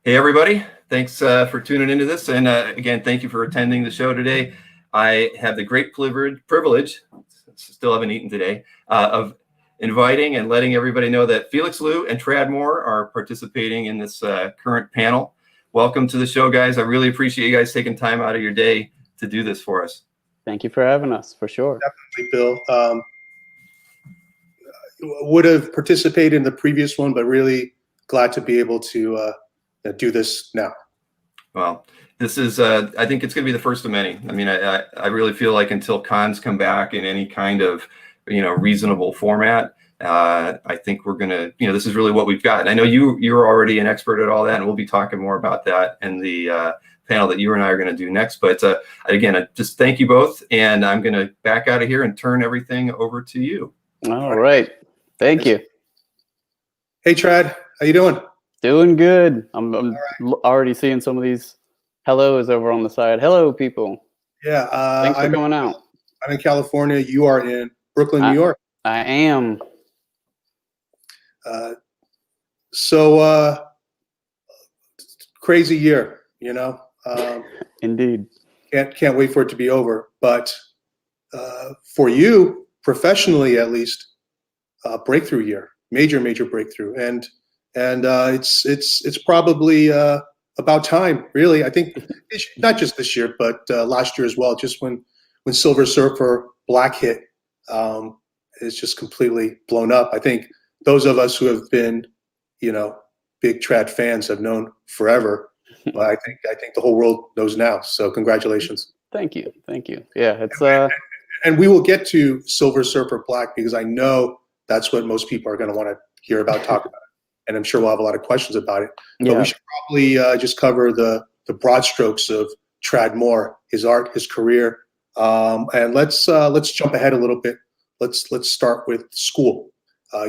Hey, everybody. Thanks for tuning into this. And again, thank you for attending the show today. I have the great privilege, still haven't eaten today, of inviting and letting everybody know that Felix Lu and Trad Moore are participating in this current panel. Welcome to the show, guys. I really appreciate you guys taking time out of your day to do this for us. Thank you for having us, for sure. Definitely, Bill. Would have participated in the previous one, but really glad to be able to do this now. Well, this is, I think it's going to be the first of many. I mean, I really feel like until cons come back in any kind of, reasonable format, I think we're going to, this is really what we've got. And I know you're already an expert at all that, and we'll be talking more about that in the panel that you and I are going to do next. But again, I just thank you both, and I'm going to back out of here and turn everything over to you. All right. Thank you. Hey, Trad, how you doing? Doing good. I'm already seeing some of these hellos over on the side. Hello, people. Yeah. Thanks for coming out. I'm in California. You are in Brooklyn, New York. I am. Crazy year, Indeed. Can't wait for it to be over. But for you, professionally at least, breakthrough year, major breakthrough, and it's probably about time, really. I think not just this year, but last year as well. Just when Silver Surfer Black hit, it's just completely blown up. I think those of us who have been, big Trad fans have known forever, but I think the whole world knows now. So congratulations. Thank you. Yeah, it's and we will get to Silver Surfer Black because I know that's what most people are going to want to hear about, talk about it. And I'm sure we'll have a lot of questions about it. But we should probably just cover the broad strokes of Trad Moore, his art, his career. And let's jump ahead a little bit. Let's start with school. I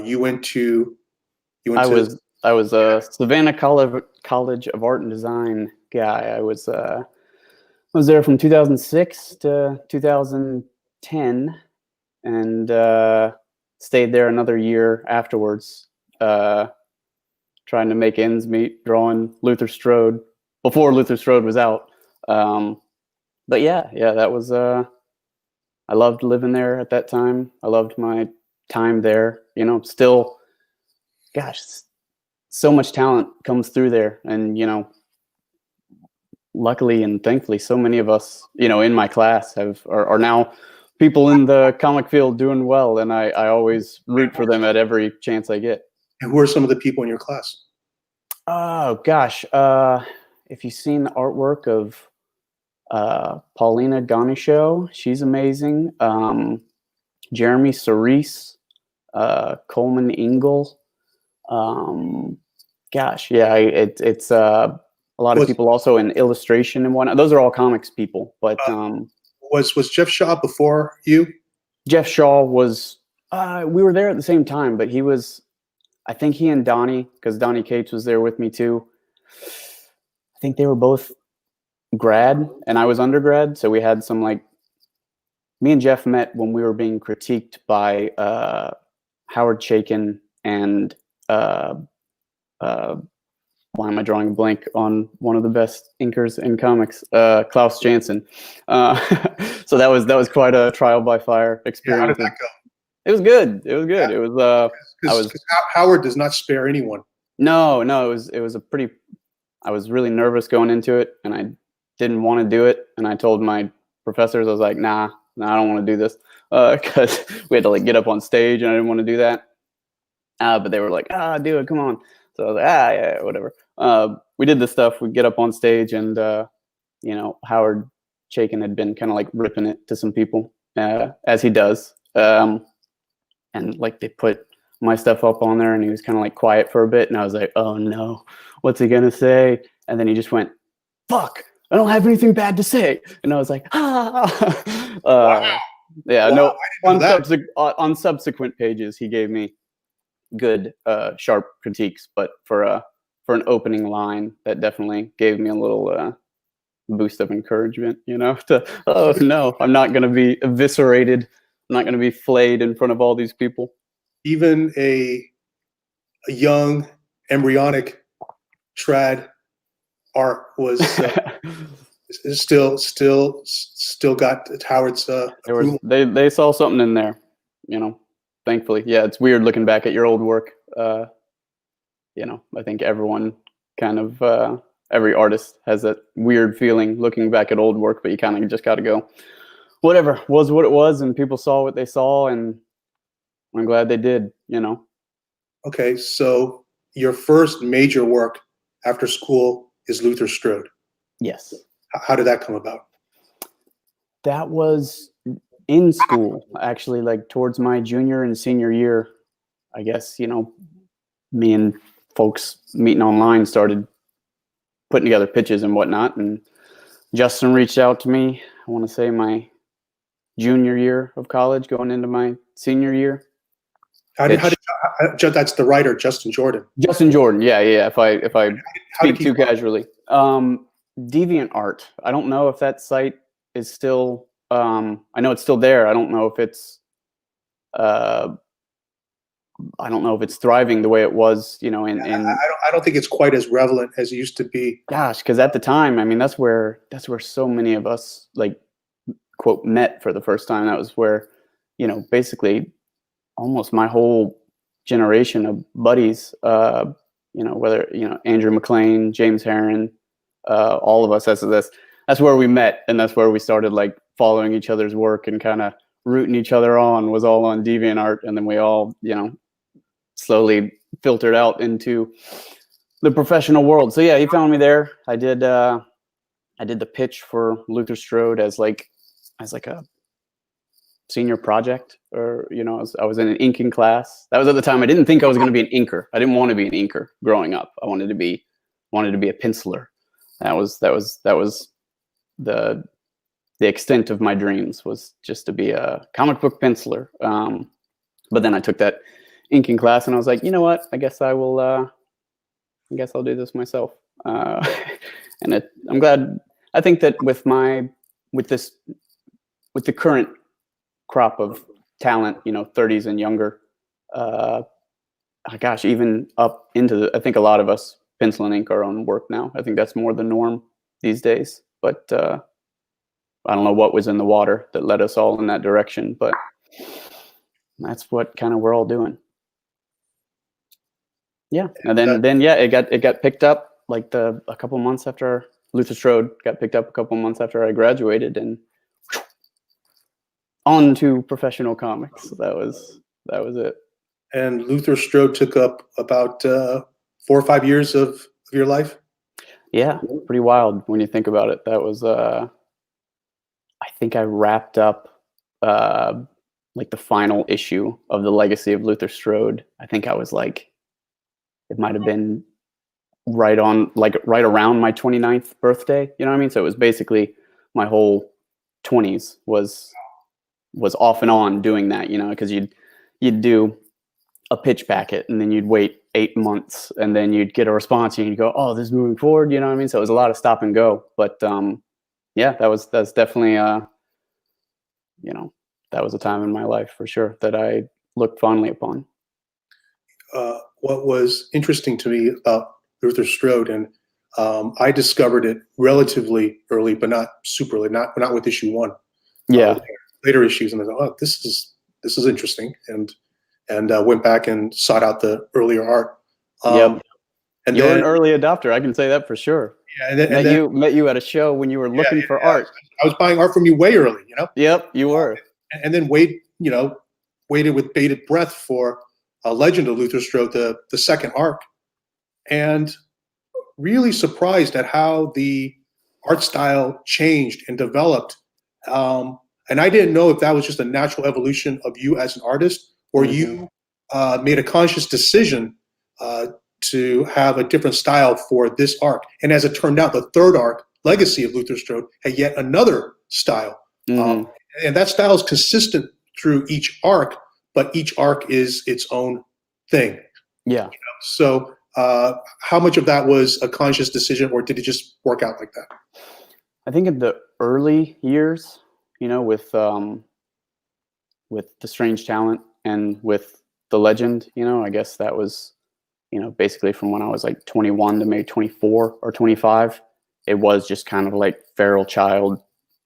was a Savannah College of Art and Design guy. I was there from 2006 to 2010, and stayed there another year afterwards, trying to make ends meet, drawing Luther Strode before Luther Strode was out. But yeah, that was, I loved living there at that time. I loved my time there, still, gosh, so much talent comes through there. And, luckily and thankfully, so many of us, in my class are now people in the comic field doing well, and I always root for them at every chance I get. And who are some of the people in your class? Oh gosh, if you've seen the artwork of Paulina Ganesho, she's amazing. Jeremy Cerise, Coleman Ingle. Gosh, yeah, it's a lot of people also in illustration and whatnot. Those are all comics people, but Was Jeff Shaw before you? Jeff Shaw was, we were there at the same time, but he was, I think he and Donnie, because Donnie Cates was there with me too. I think they were both grad and I was undergrad. So we had some, me and Jeff met when we were being critiqued by Howard Chaykin and why am I drawing a blank on one of the best inkers in comics, Klaus Janson. So that was quite a trial by fire experience. Yeah, how did that go? It was good. It was Howard does not spare anyone. No, it was a pretty, I was really nervous going into it, and I didn't want to do it. And I told my professors, I was like, nah, I don't want to do this, because we had to get up on stage, and I didn't want to do that. But they were like, do it, come on. So I was like, yeah, whatever. We did this stuff. We get up on stage, and Howard Chaykin had been kind of ripping it to some people, as he does. And they put my stuff up on there, and he was kind of quiet for a bit, and I was like, oh no, what's he gonna say? And then he just went, fuck, I don't have anything bad to say. And I was like, Wow. Yeah, wow, no, on subsequent pages he gave me good sharp critiques, but for an opening line, that definitely gave me a little boost of encouragement, to, oh no, I'm not going to be eviscerated, I'm not going to be flayed in front of all these people. Even a young embryonic Trad art was is still got Howard's approval. They saw something in there, you know. Thankfully, yeah. It's weird looking back at your old work. You know, I think everyone kind of every artist has that weird feeling looking back at old work, but you kind of just got to go, whatever was what it was, and people saw what they saw, and I'm glad they did. You know. Okay, so your first major work after school is Luther Strode. Yes. How did that come about? That was in school, actually, like towards my junior and senior year. I guess, you know, me and folks meeting online started putting together pitches and whatnot. And Justin reached out to me, I want to say my junior year of college, going into my senior year. That's the writer, Justin Jordan. Justin Jordan, yeah. If I speak too casually. DeviantArt. I don't know if that site is still. I know it's still there. I don't know if it's. I don't know if it's thriving the way it was. You know, I don't think it's quite as relevant as it used to be. Gosh, because at the time, I mean, that's where so many of us, like, quote, met for the first time. That was where, you know, basically almost my whole generation of buddies, you know, whether, you know, Andrew McLean, James Herron, all of us, that's where we met. And that's where we started like following each other's work and kind of rooting each other on, was all on DeviantArt. And then we all, you know, slowly filtered out into the professional world. So yeah, he found me there. I did the pitch for Luther Strode as like a senior project, or, you know, I was in an inking class. That was at the time. I didn't think I was going to be an inker. I didn't want to be an inker growing up. I wanted to be a penciler. That was the extent of my dreams, was just to be a comic book penciler. But then I took that inking class and I was like, you know what? I guess I'll do this myself. And I'm glad. I think that with the current crop of talent, you know, 30s and younger, gosh, even up into I think a lot of us pencil and ink our own work now. I think that's more the norm these days. But I don't know what was in the water that led us all in that direction, but that's what kind of we're all doing. Yeah, and then yeah, it got picked up like a couple months after Luther Strode got picked up a couple months after I graduated, and on to professional comics. That was it. And Luther Strode took up about 4 or 5 years of your life. Yeah, pretty wild when you think about it. That was I think I wrapped up like the final issue of the Legacy of Luther Strode. I think I was like, it might have been right around my 29th birthday. You know what I mean? So it was basically my whole 20s was off and on doing that, you know, because you'd do a pitch packet and then you'd wait 8 months and then you'd get a response and you'd go, oh, this is moving forward. You know what I mean? So it was a lot of stop and go, but yeah, that's definitely you know, that was a time in my life for sure that I look fondly upon. What was interesting to me about Luther Strode, and I discovered it relatively early, but not super early, not with issue 1. Yeah. Later issues, and I thought, oh, this is interesting, and went back and sought out the earlier art. Yep. And you're then, an early adopter, I can say that for sure. Yeah, met you at a show when you were looking for art. I was buying art from you way early, you know. Yep, you were. And then waited with bated breath for Legend of Luther Strode, the second arc, and really surprised at how the art style changed and developed. And I didn't know if that was just a natural evolution of you as an artist, or you made a conscious decision to have a different style for this arc. And as it turned out, the third arc, Legacy of Luther Strode, had yet another style. And that style is consistent through each arc, but each arc is its own thing. Yeah. You know? So how much of that was a conscious decision, or did it just work out like that? I think in the early years, you know, with the Strange Talent and with the Legend, you know, I guess that was basically from when I was like 21 to maybe 24 or 25, it was just kind of like feral child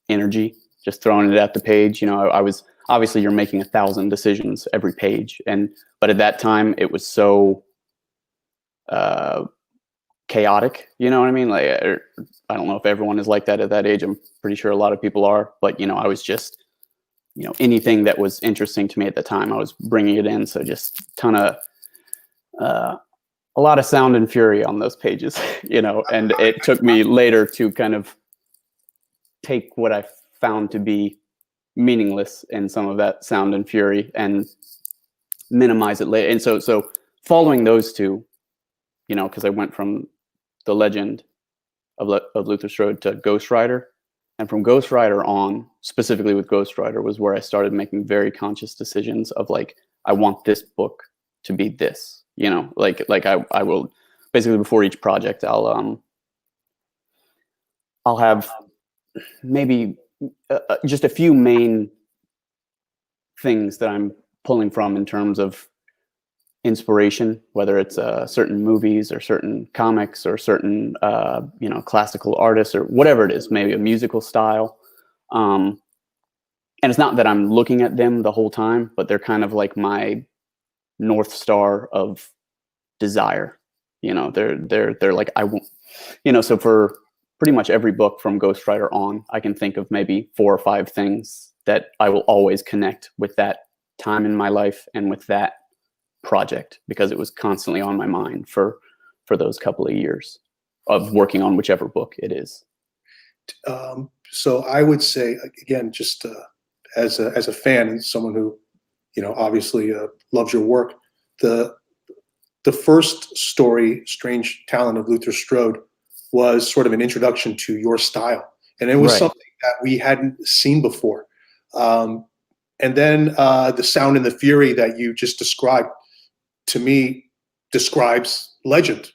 energy, just throwing it at the page. I was, obviously you're making 1,000 decisions every page. But at that time it was so chaotic, you know what I mean? Like, I don't know if everyone is like that at that age. I'm pretty sure a lot of people are, but I was just, anything that was interesting to me at the time, I was bringing it in. So just a lot of sound and fury on those pages, and it took me later to kind of take what I found to be meaningless in some of that sound and fury and minimize it later. And so following those two, because I went from The Legend of Luther Strode to Ghost Rider. And from Ghost Rider on, specifically with Ghost Rider, was where I started making very conscious decisions of like, I want this book to be this, like I will basically, before each project, I'll have maybe just a few main things that I'm pulling from in terms of inspiration, whether it's certain movies or certain comics or certain classical artists or whatever it is, maybe a musical style. And it's not that I'm looking at them the whole time, but they're kind of like my North Star of desire. They're like, I won't, so for pretty much every book from Ghost Rider on, I can think of maybe 4 or 5 things that I will always connect with that time in my life and with that project, because it was constantly on my mind for those couple of years of working on whichever book it is. So I would say, again, just as a fan and someone who, obviously loves your work, the first story, Strange Talent of Luther Strode, was sort of an introduction to your style, and it was Right. something that we hadn't seen before. And then the sound and the fury that you just described, to me, describes Legend.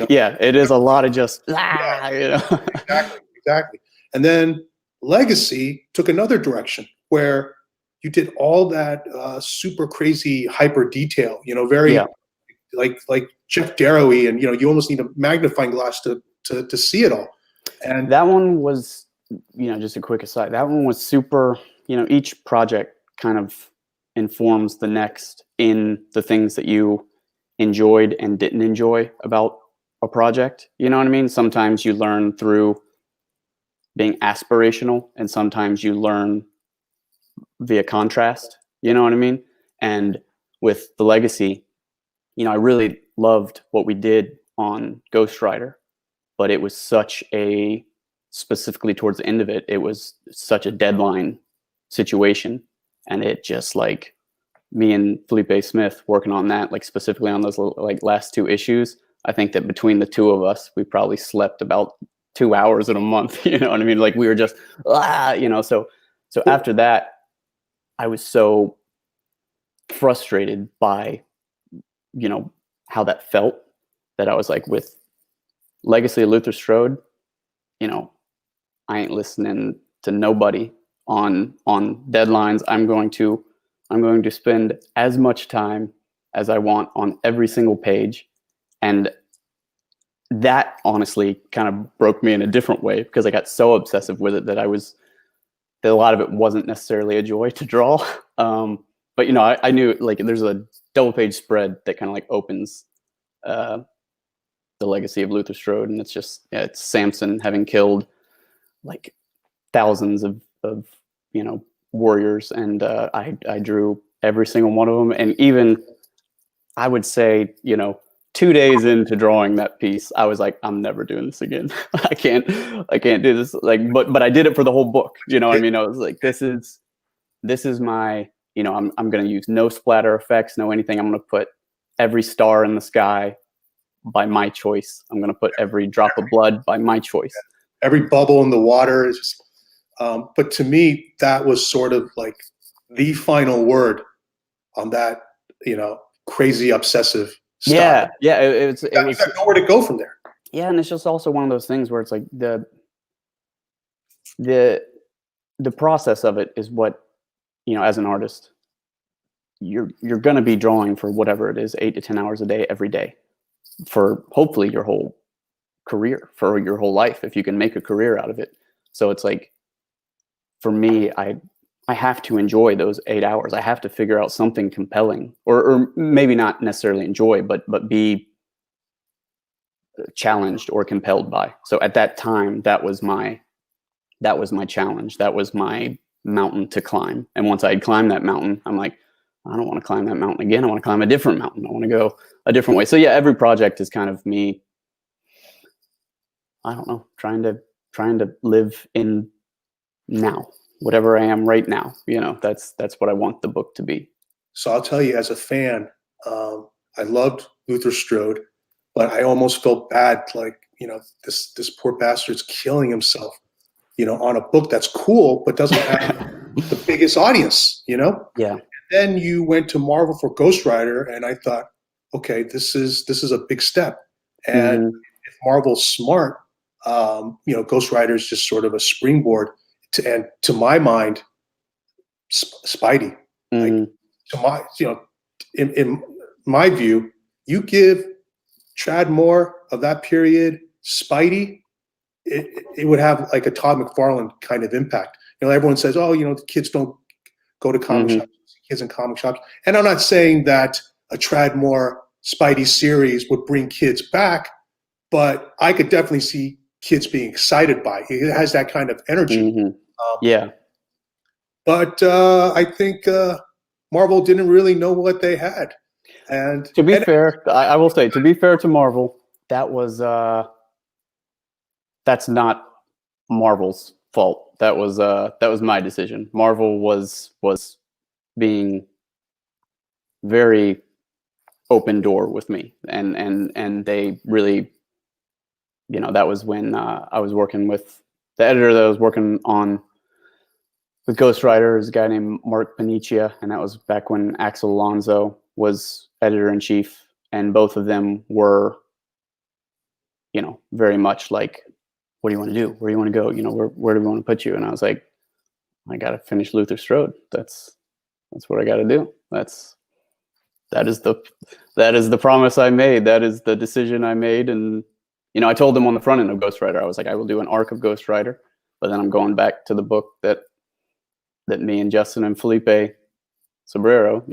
Yeah, it is a lot of just Exactly. And then Legacy took another direction where you did all that super crazy hyper detail, very like Jeff Darrow-y, and you almost need a magnifying glass to see it all. And that one was, just a quick aside, that one was super, each project kind of informs the next in the things that you enjoyed and didn't enjoy about a project. You know what I mean? Sometimes you learn through being aspirational, and sometimes you learn via contrast. You know what I mean? And with the Legacy, I really loved what we did on Ghost Rider, but it was specifically towards the end of it, it was such a deadline situation. And it just like me and Felipe Smith working on that, like specifically on those like last 2 issues, I think that between the 2 of us, we probably slept about 2 hours in a month. You know what I mean? Like we were just, so after that, I was so frustrated by, how that felt, that I was like, with Legacy of Luther Strode, I ain't listening to nobody on deadlines. I'm going to spend as much time as I want on every single page. And that honestly kind of broke me in a different way, because I got so obsessive with it that a lot of it wasn't necessarily a joy to draw. But I knew, like, there's a double page spread that kind of like opens the Legacy of Luther Strode, and it's just, it's Samson having killed like thousands of warriors, and I drew every single one of them. And even I would say, 2 days into drawing that piece, I was like, I'm never doing this again. I can't do this. Like, but I did it for the whole book. You know what I mean? I was like, this is my, I'm going to use no splatter effects, no anything. I'm going to put every star in the sky by my choice. I'm going to put every drop of blood by my choice. Every bubble in the water is just, but to me, that was sort of like the final word on that, crazy obsessive style. Yeah. It was You got nowhere to go from there. Yeah, and it's just also one of those things where it's like the process of it is what, as an artist, you're going to be drawing for whatever it is, 8 to 10 hours a day, every day. for hopefully your whole career, for your whole life, if you can make a career out of it. So it's like, for me, I have to enjoy those 8 hours. I have to figure out something compelling, or maybe not necessarily enjoy, but be challenged or compelled by. So at that time, that was my challenge. That was my mountain to climb. And once I had climbed that mountain, I'm like, I don't want to climb that mountain again. I want to climb a different mountain. I want to go a different way. So yeah, every project is kind of me, I don't know, trying to live in now, whatever I am right now. That's what I want the book to be. So I'll tell you, as a fan, I loved Luther Strode, but I almost felt bad, like, this poor bastard's killing himself, on a book that's cool but doesn't have the biggest audience. Yeah. Then you went to Marvel for Ghost Rider, and I thought, okay, this is a big step. And if Marvel's smart, Ghost Rider is just sort of a springboard to my mind, Spidey. Like, to my, in my view, you give Chad Moore of that period Spidey, it would have like a Todd McFarlane kind of impact. Everyone says, oh, the kids don't go to comic shops, kids in comic shops. And I'm not saying that a Chad Moore Spidey series would bring kids back, but I could definitely see kids being excited by it. It has that kind of energy. Yeah. But I think Marvel didn't really know what they had. And to be fair, I will say, to be fair to Marvel, that was that's not Marvel's fault. That was my decision. Marvel was being very open door with me, and they really, that was when I was working with the editor that I was working on with Ghost Rider, is a guy named Mark Paniccia, and that was back when Axel Alonso was editor-in-chief, and both of them were, very much like, what do you want to do? Where do you want to go? Where do we want to put you? And I was like, I got to finish Luther Strode. That's what I got to do. That is the promise I made. That is the decision I made. And, I told them on the front end of Ghost Rider, I was like, I will do an arc of Ghost Rider, but then I'm going back to the book that me and Justin and Felipe Sobrero,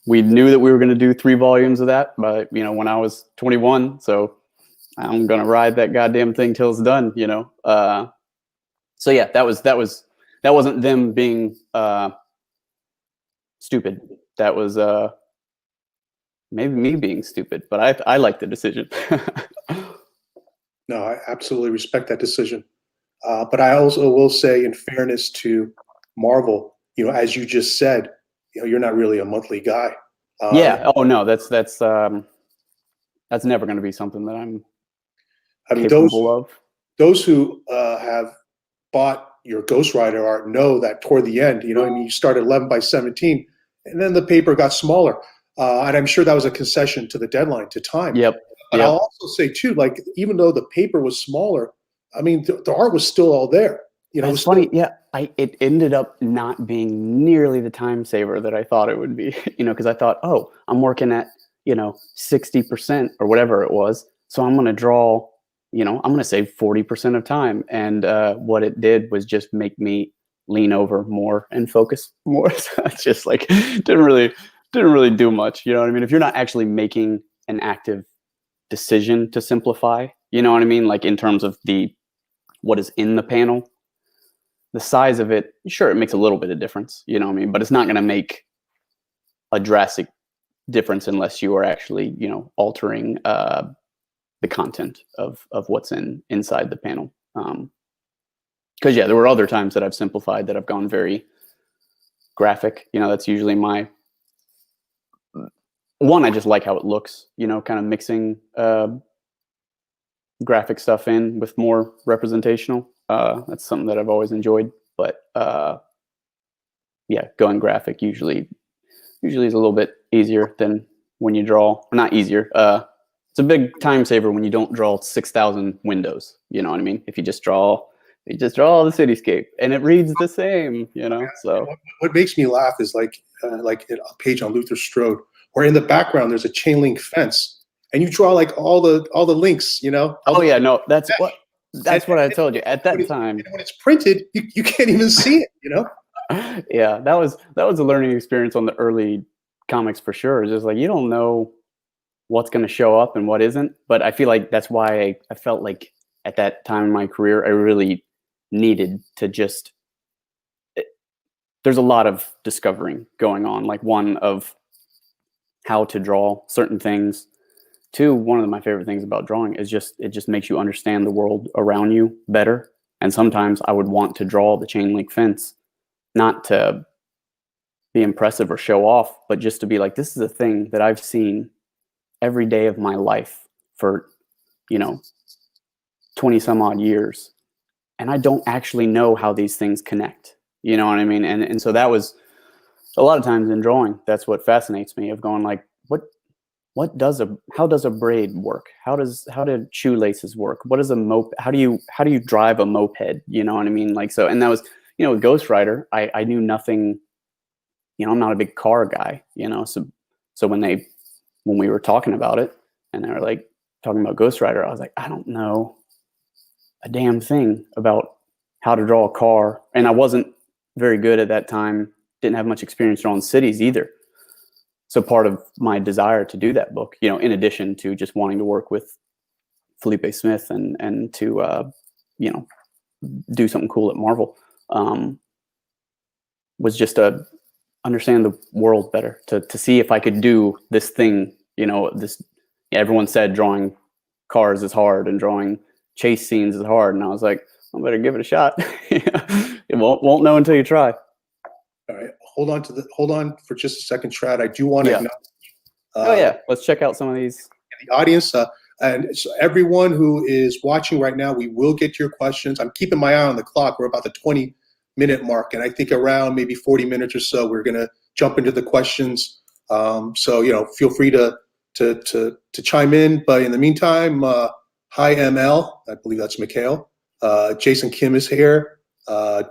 we knew that we were going to do 3 volumes of that by, when I was 21. So I'm going to ride that goddamn thing till it's done, So yeah, that wasn't them being stupid. That was maybe me being stupid, but I like the decision. No, I absolutely respect that decision. But I also will say, in fairness to Marvel, as you just said, you're not really a monthly guy. Yeah. Oh no, that's never going to be something that I'm capable of. Those who have bought your Ghost Rider art know that toward the end, you started 11 by 17, and then the paper got smaller. And I'm sure that was a concession to the deadline, to time. Yep. But I'll also say too, like, even though the paper was smaller, I mean, the art was still all there. It's funny. Yeah. It ended up not being nearly the time saver that I thought it would be, because I thought, oh, I'm working at, 60% or whatever it was. So I'm going to draw, I'm going to save 40% of time. And what it did was just make me lean over more and focus more. So it's just like, didn't really do much. You know what I mean? If you're not actually making an active decision to simplify, you know what I mean? Like, in terms of what is in the panel, the size of it, sure, it makes a little bit of difference, you know what I mean? But it's not going to make a drastic difference unless you are actually, altering the content of what's inside the panel. Because yeah, there were other times that I've simplified, that I've gone very graphic. That's usually my one. I just like how it looks, kind of mixing graphic stuff in with more representational. That's something that I've always enjoyed. But yeah, going graphic usually is a little bit easier than when you draw. Or not easier. It's a big time saver when you don't draw 6,000 windows. You know what I mean? If you just draw the cityscape and it reads the same, So what makes me laugh is like a page on Luther Strode where in the background there's a chain link fence, and you draw like all the links, you know. Oh yeah, no, that's what I told you at that time. When it's printed, you can't even see it, you know. Yeah, that was a learning experience on the early comics for sure. It's just like you don't know what's going to show up and what isn't. But I feel like that's why I felt like at that time in my career, I really needed to just. There's a lot of discovering going on. Like one of how to draw certain things. Two, one of my favorite things about drawing is it just makes you understand the world around you better. And sometimes I would want to draw the chain link fence, not to be impressive or show off, but just to be like, this is a thing that I've seen every day of my life for, 20 some odd years. And I don't actually know how these things connect. You know what I mean? And so that was a lot of times in drawing, that's what fascinates me, of going like, how does a braid work? How do shoelaces work? What is a moped? How do you drive a moped? You know what I mean? Like, so, and that was, with Ghost Rider, I knew nothing, I'm not a big car guy, so when we were talking about it and they were like talking about Ghost Rider, I was like, I don't know a damn thing about how to draw a car. And I wasn't very good at that time. Didn't have much experience drawing cities either. So part of my desire to do that book, in addition to just wanting to work with Felipe Smith and to, do something cool at Marvel, was just to understand the world better, to see if I could do this thing, everyone said drawing cars is hard and drawing chase scenes is hard. And I was like, I better give it a shot. You won't know until you try. All right. Hold on for just a second, Trad. I do want to acknowledge. Let's check out some of these. The audience, and so everyone who is watching right now, we will get to your questions. I'm keeping my eye on the clock. We're about the 20-minute mark, and I think around maybe 40 minutes or so, we're going to jump into the questions. So feel free to chime in. But in the meantime, hi ML, I believe that's Mikhail. Jason Kim is here.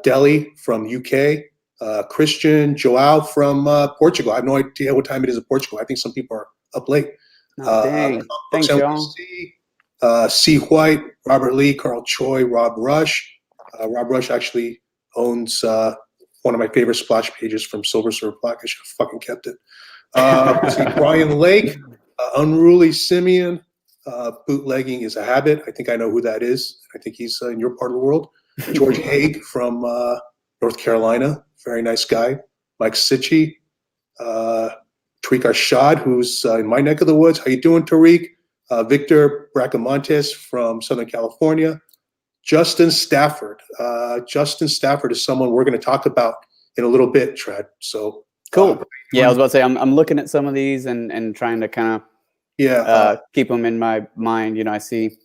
Delhi from UK. Christian Joao from Portugal. I have no idea what time it is in Portugal. I think some people are up late. Dang. Thanks, John. C. White, Robert Lee, Carl Choi, Rob Rush. Rob Rush actually owns one of my favorite splash pages from Silver Surfer Black. I should have fucking kept it. Brian Lake, Unruly Simeon. Bootlegging is a habit. I think I know who that is. I think he's in your part of the world. George Haig from North Carolina. Very nice guy. Mike Sitchy. Tariq Arshad, who's in my neck of the woods. How you doing, Tariq? Victor Bracamontes from Southern California. Justin Stafford. Justin Stafford is someone we're going to talk about in a little bit, Trad. So cool. I was about to say I'm looking at some of these and trying to kind of keep them in my mind. I see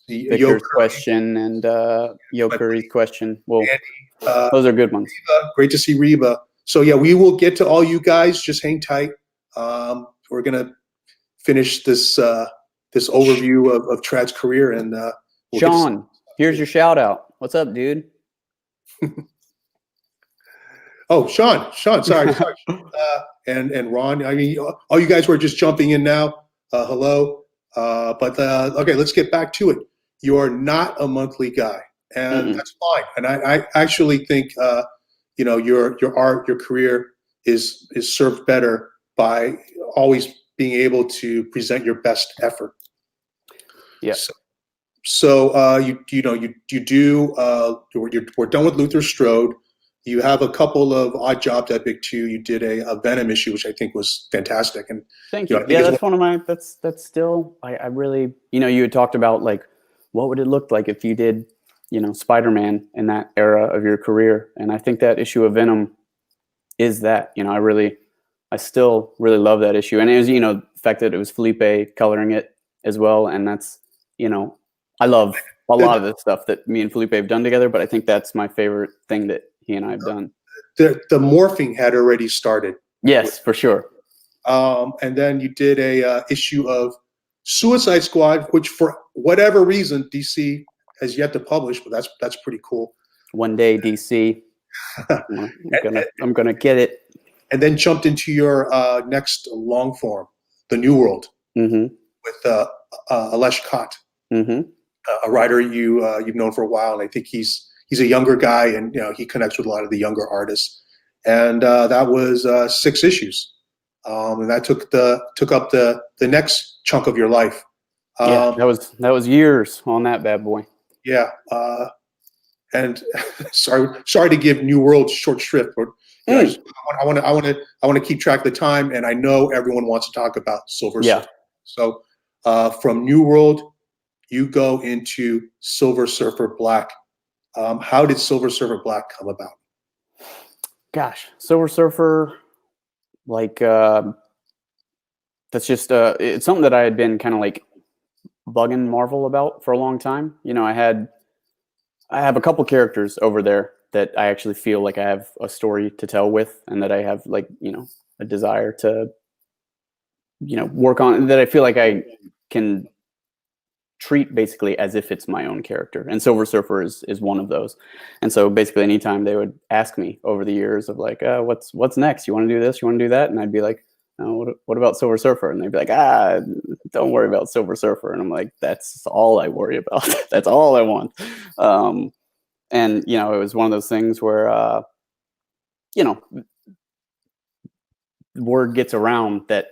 Victor's question and Yo Curry's question. Well, those are good ones. Reba, great to see Reba. So we will get to all you guys. Just hang tight. We're gonna finish this overview of Trad's career, and Sean, here's your shout out. What's up, dude? Oh, Sean, sorry. And Ron. I mean, all you guys who are just jumping in now. Hello. Okay, let's get back to it. You are not a monthly guy, and that's fine. And I actually think your art, your career is served better by always being able to present your best effort. Yes. So you do. We're done with Luther Strode. You have a couple of odd jobs at Big Two. You did a Venom issue, which I think was fantastic. And thank you. That's one of my. That's still. I really. You had talked about like, what would it look like if you did, Spider-Man in that era of your career, and I think that issue of Venom is that. I still really love that issue, and it was the fact that it was Felipe coloring it as well, and that's I love a lot of the stuff that me and Felipe have done together, but I think that's my favorite thing that he and I have done. The morphing had already started. Yes, for sure. And then you did a issue of Suicide Squad, which for whatever reason DC has yet to publish, but that's pretty cool. One day, DC. I'm gonna get it. And then jumped into your next long form, The New World Mm-hmm. with Alesh Kott, Mm-hmm. a writer you've known for a while, and I think he's a younger guy, and he connects with a lot of the younger artists. And that was 6 issues, and that took up the next chunk of your life. Yeah, that was years on that bad boy. Yeah, and sorry to give New World short shrift, but I want to keep track of the time, and I know everyone wants to talk about Silver Surfer. So from New World, you go into Silver Surfer Black. How did Silver Surfer Black come about? Gosh, Silver Surfer, like that's just it's something that I had been kind of like bugging Marvel about for a long time. I have a couple characters over there that I actually feel like I have a story to tell with, and that I have like a desire to work on, and that I feel like I can treat basically as if it's my own character. And Silver Surfer is one of those. And so basically anytime they would ask me over the years of like, what's next? You want to do this? You want to do that? And I'd be like, oh, what about Silver Surfer? And they'd be like, don't worry about Silver Surfer. And I'm like, that's all I worry about. That's all I want. And it was one of those things where, word gets around that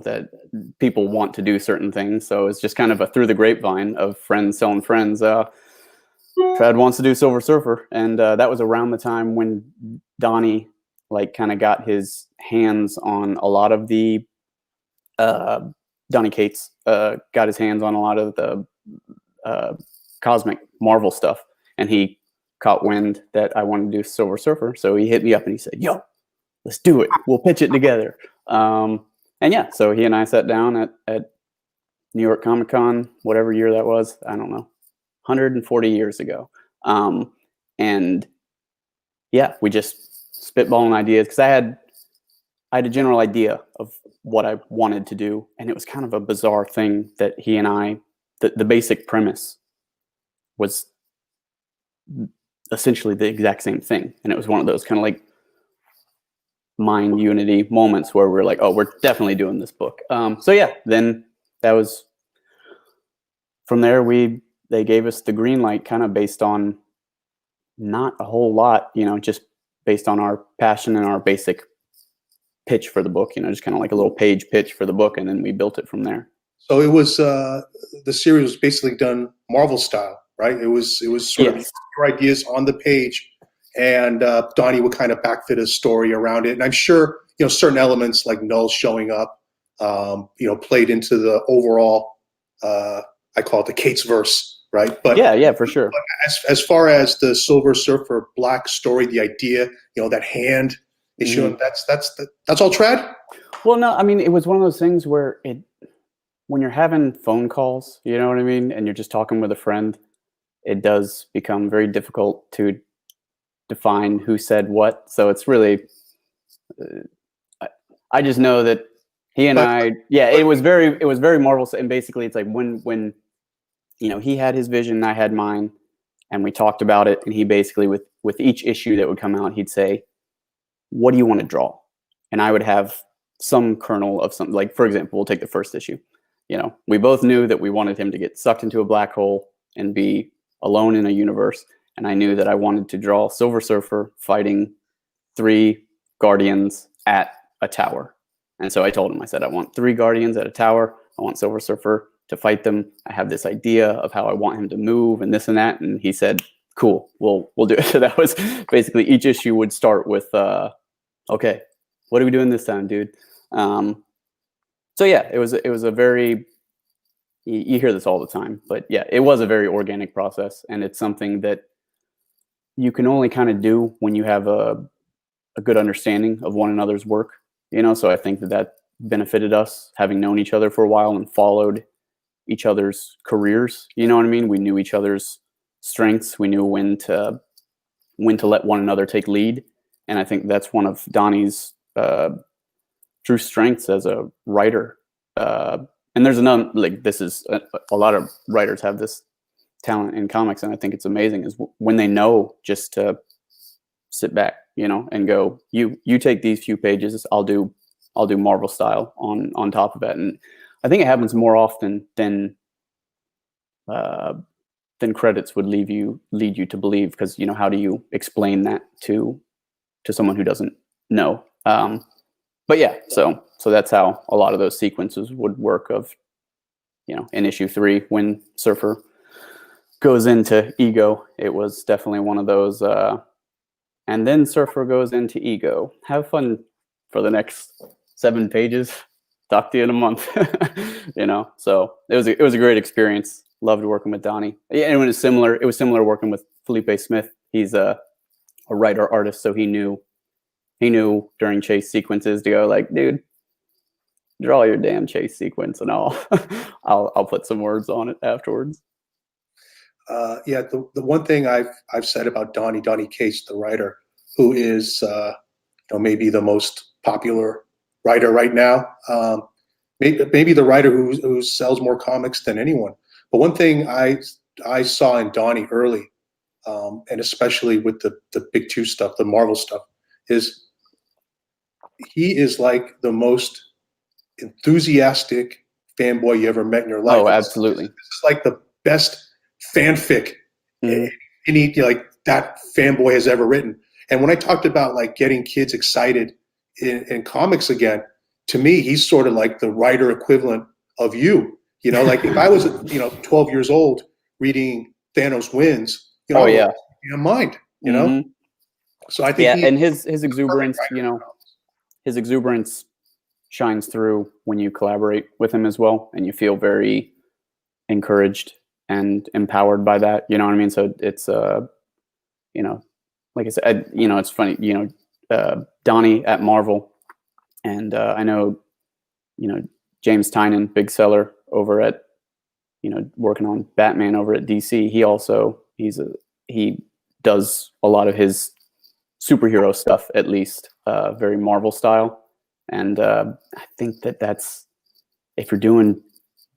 that people want to do certain things. So it's just kind of a through the grapevine of friends selling friends. Fred wants to do Silver Surfer. And that was around the time when Donnie kind of got his hands on a lot of the, Donnie Cates got his hands on a lot of the cosmic Marvel stuff. And he caught wind that I wanted to do Silver Surfer. So he hit me up and he said, yo, let's do it. We'll pitch it together. And yeah, so he and I sat down at New York Comic Con, whatever year that was, I don't know, 140 years ago. And yeah, we just spitballing ideas, because I had a general idea of what I wanted to do. And it was kind of a bizarre thing that he and I, the basic premise was essentially the exact same thing. And it was one of those kind of like mind unity moments where we're like, oh, we're definitely doing this book. So yeah, then that was from there. They gave us the green light, kind of based on not a whole lot, just based on our passion and our basic pitch for the book, just kind of like a little page pitch for the book, and then we built it from there. So it was the series was basically done Marvel style, right? It was sort of your ideas on the page, and Donnie would kind of backfit a story around it. And I'm sure, certain elements like Null showing up, played into the overall, I call it the Cates verse, right? But yeah, for sure. As far as the Silver Surfer Black story, the idea, that hand issue, that's all trad? Well, no, I mean, it was one of those things where when you're having phone calls, you know what I mean? And you're just talking with a friend, it does become very difficult to define who said what. So it's really, I just know that he and it was very Marvel. And basically it's like when he had his vision and I had mine, and we talked about it, and he basically with each issue that would come out, he'd say, what do you want to draw? And I would have some kernel of something. Like, for example, we'll take the first issue. We both knew that we wanted him to get sucked into a black hole and be alone in a universe. And I knew that I wanted to draw Silver Surfer fighting 3 Guardians at a tower. And so I told him, I said, I want 3 Guardians at a tower. I want Silver Surfer to fight them. I have this idea of how I want him to move and this and that. And he said, cool, we'll do it. So that was basically, each issue would start with, okay, what are we doing this time, dude? So yeah, it was a very, you hear this all the time, but yeah, it was a very organic process. And it's something that you can only kind of do when you have a good understanding of one another's work, so I think that benefited us, having known each other for a while and followed each other's careers. You know what I mean? We knew each other's strengths. We knew when to let one another take lead. And I think that's one of Donnie's true strengths as a writer. And there's another, like, this is a lot of writers have this talent in comics, and I think it's amazing, is when they know just to sit back, and go, you take these few pages, I'll do I'll do Marvel style on top of it. And I think it happens more often than credits would lead you to believe, because how do you explain that to someone who doesn't know? But yeah, so that's how a lot of those sequences would work. Of in issue 3, when Surfer goes into Ego, it was definitely one of those. And then Surfer goes into Ego. Have fun for the next 7 pages. Talk to you in a month. So it was a great experience. Loved working with Donnie. Yeah, and it was similar working with Felipe Smith. He's a writer artist, so he knew during chase sequences to go like, dude, draw your damn chase sequence, and I'll put some words on it afterwards. Yeah, the one thing I've said about Donnie Cates, the writer, who is maybe the most popular writer right now, maybe the writer who sells more comics than anyone. But one thing I saw in Donnie early, and especially with the big 2 stuff, the Marvel stuff, is he is like the most enthusiastic fanboy you ever met in your life. Oh, absolutely. This is like the best fanfic any that fanboy has ever written. And when I talked about like getting kids excited in comics again, to me, he's sort of like the writer equivalent of you. Like if I was 12 years old reading Thanos Wins, oh yeah, in mind, So I think and his exuberance, his exuberance shines through when you collaborate with him as well, and you feel very encouraged and empowered by that. You know what I mean? So it's like I said, it's funny, Donnie at Marvel, and I know, James Tynion, big seller over at, working on Batman over at DC. He does a lot of his superhero stuff, at least, very Marvel style. And I think that's, if you're doing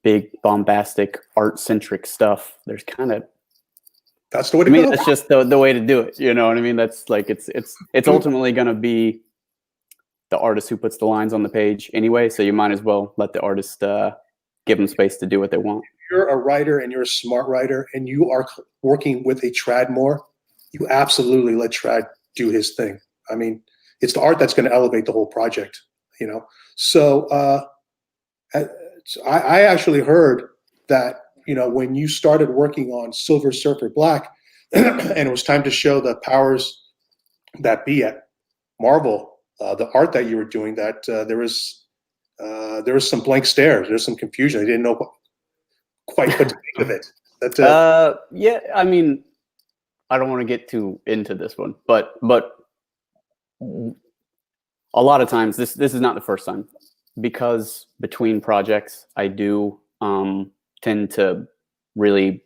big, bombastic, art-centric stuff, there's kind of, that's the way to go. That's just the way to do it. You know what I mean? That's like, it's ultimately going to be the artist who puts the lines on the page anyway. So you might as well let the artist give them space to do what they want. If you're a writer and you're a smart writer and you are working with a Tradmore, you absolutely let Trad do his thing. I mean, it's the art that's going to elevate the whole project, So I actually heard that, when you started working on Silver Surfer Black and it was time to show the powers that be at Marvel, the art that you were doing, that there was some blank stares. There's some confusion. They didn't know quite what to think of it. Yeah, I mean, I don't want to get too into this one, but a lot of times, this is not the first time, because between projects, I do tend to really,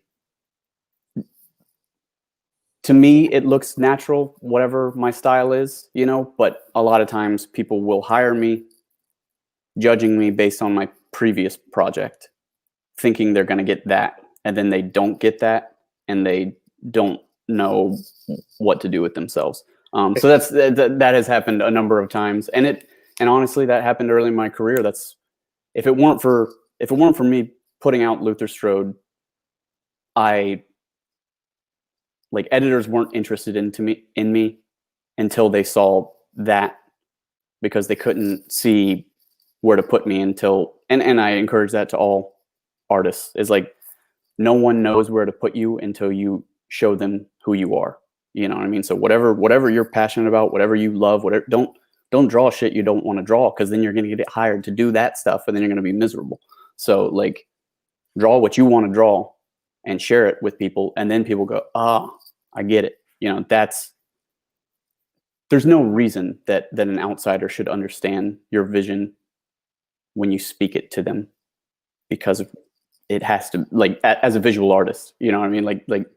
to me, it looks natural, whatever my style is, but a lot of times people will hire me, judging me based on my previous project, thinking they're going to get that, and then they don't get that, and they don't know what to do with themselves. So that has happened a number of times, and honestly, that happened early in my career. That's, if it weren't for me putting out Luther Strode, editors weren't interested in me until they saw that, because they couldn't see where to put me until, and I encourage that to all artists, is like, no one knows where to put you until you show them who you are. You know what I mean? So whatever you're passionate about, whatever you love, whatever, don't draw shit you don't want to draw, because then you're going to get hired to do that stuff, and then you're going to be miserable. So like, draw what you want to draw and share it with people, and then people go, I get it. There's no reason that an outsider should understand your vision when you speak it to them, because it has to, like, as a visual artist, you know what I mean? Like,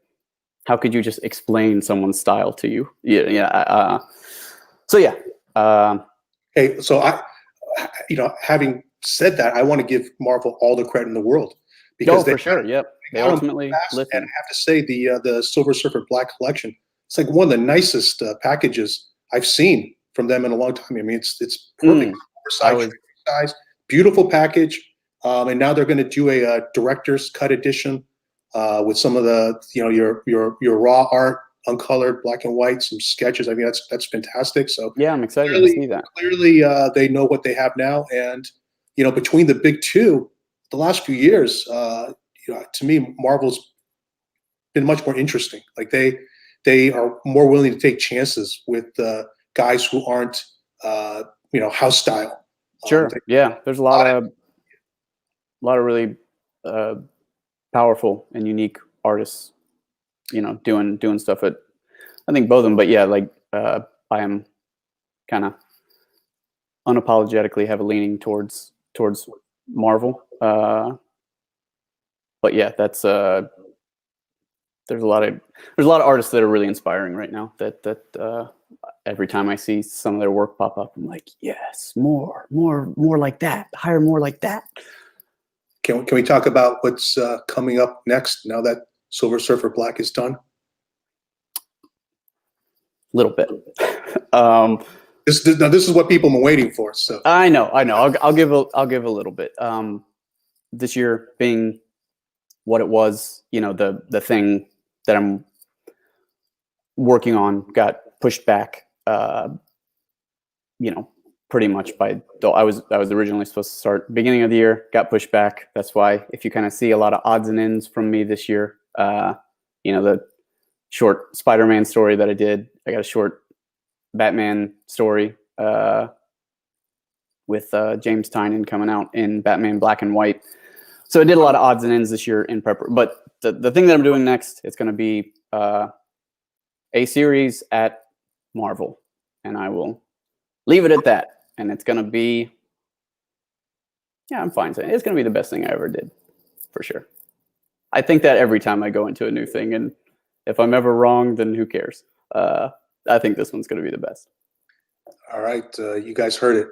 how could you just explain someone's style to you? So yeah. Hey, so having said that, I want to give Marvel all the credit in the world, because for sure. Yep. They ultimately listen. And I have to say, the Silver Surfer Black collection, it's like one of the nicest packages I've seen from them in a long time. I mean, it's perfect. was size, beautiful package. And now they're going to do a director's cut edition with some of the, your raw art, uncolored, black and white, some sketches. I mean, that's fantastic. So yeah, I'm excited to see that. Clearly, they know what they have now, and between the big two, the last few years, to me, Marvel's been much more interesting. Like they are more willing to take chances with guys who aren't, house style. Sure. Yeah, there's a lot of really powerful and unique artists, doing stuff at, I think, both of them. But yeah, like I am kind of unapologetically have a leaning towards Marvel. But yeah, that's there's a lot of artists that are really inspiring right now. That every time I see some of their work pop up, I'm like, yes, more like that. Hire more like that. Can we talk about what's coming up next now that Silver Surfer Black is done? A little bit. This is what people have been waiting for. So I know. I'll give a little bit. This year being what it was, the thing that I'm working on got pushed back. Pretty much by I was originally supposed to start beginning of the year, got pushed back. That's why if you kind of see a lot of odds and ends from me this year, the short Spider-Man story that I did, I got a short Batman story with James Tynion coming out in Batman Black and White. So I did a lot of odds and ends this year in prep. But the thing that I'm doing next, it's going to be a series at Marvel, and I will leave it at that. And it's going to be, I'm fine saying it's going to be the best thing I ever did, for sure. I think that every time I go into a new thing, and if I'm ever wrong, then who cares? I think this one's going to be the best. All right. You guys heard it.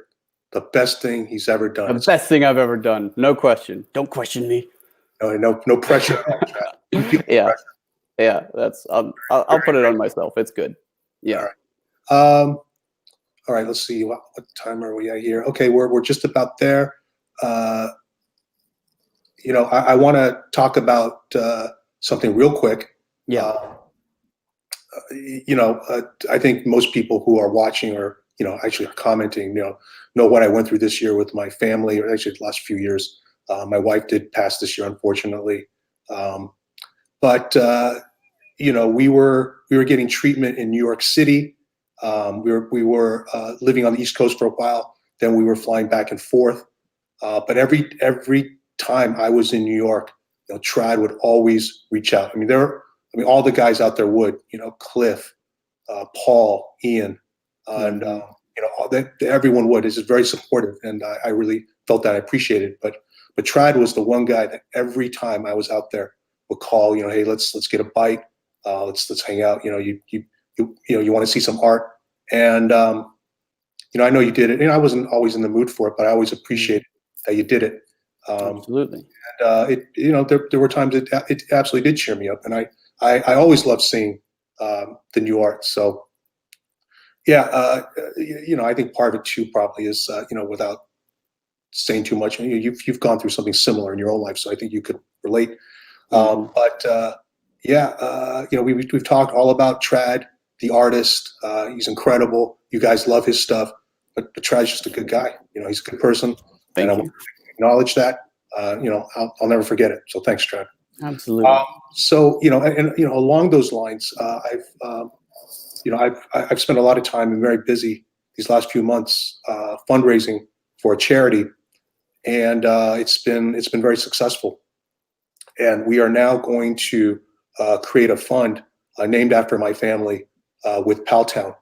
The best thing he's ever done. The best thing I've ever done. No question. Don't question me. No pressure. Yeah. Yeah. That's, I'll put it on myself. It's good. Yeah. All right. Let's see. What time are we at here? Okay. We're just about there. I want to talk about something real quick. Yeah. I think most people who are watching or, actually are commenting, know what I went through this year with my family, or actually the last few years. My wife did pass this year, unfortunately. But we were getting treatment in New York City. We were living on the East Coast for a while. Then we were flying back and forth. But every time I was in New York, Trad would always reach out. I mean, all the guys out there would, Cliff, Paul, Ian, and everyone would. It's just very supportive, and I really felt that. I appreciated it. But Trad was the one guy that every time I was out there would call. Hey, let's get a bite. Let's hang out. You want to see some art, and I know you did it. And I wasn't always in the mood for it, but I always appreciated that you did it. Absolutely. And there were times it absolutely did cheer me up, and I always love seeing the new art. So yeah, I think part of it too probably is without saying too much, you've gone through something similar in your own life, so I think you could relate. But we've talked all about Trad, the artist. He's incredible. You guys love his stuff, but Trad's just a good guy. He's a good person. Thank you. I want to acknowledge that. I'll never forget it. So thanks, Trad. Absolutely. So along those lines, I've spent a lot of time and very busy these last few months fundraising for a charity, and it's been very successful. And we are now going to create a fund named after my family with Paltown.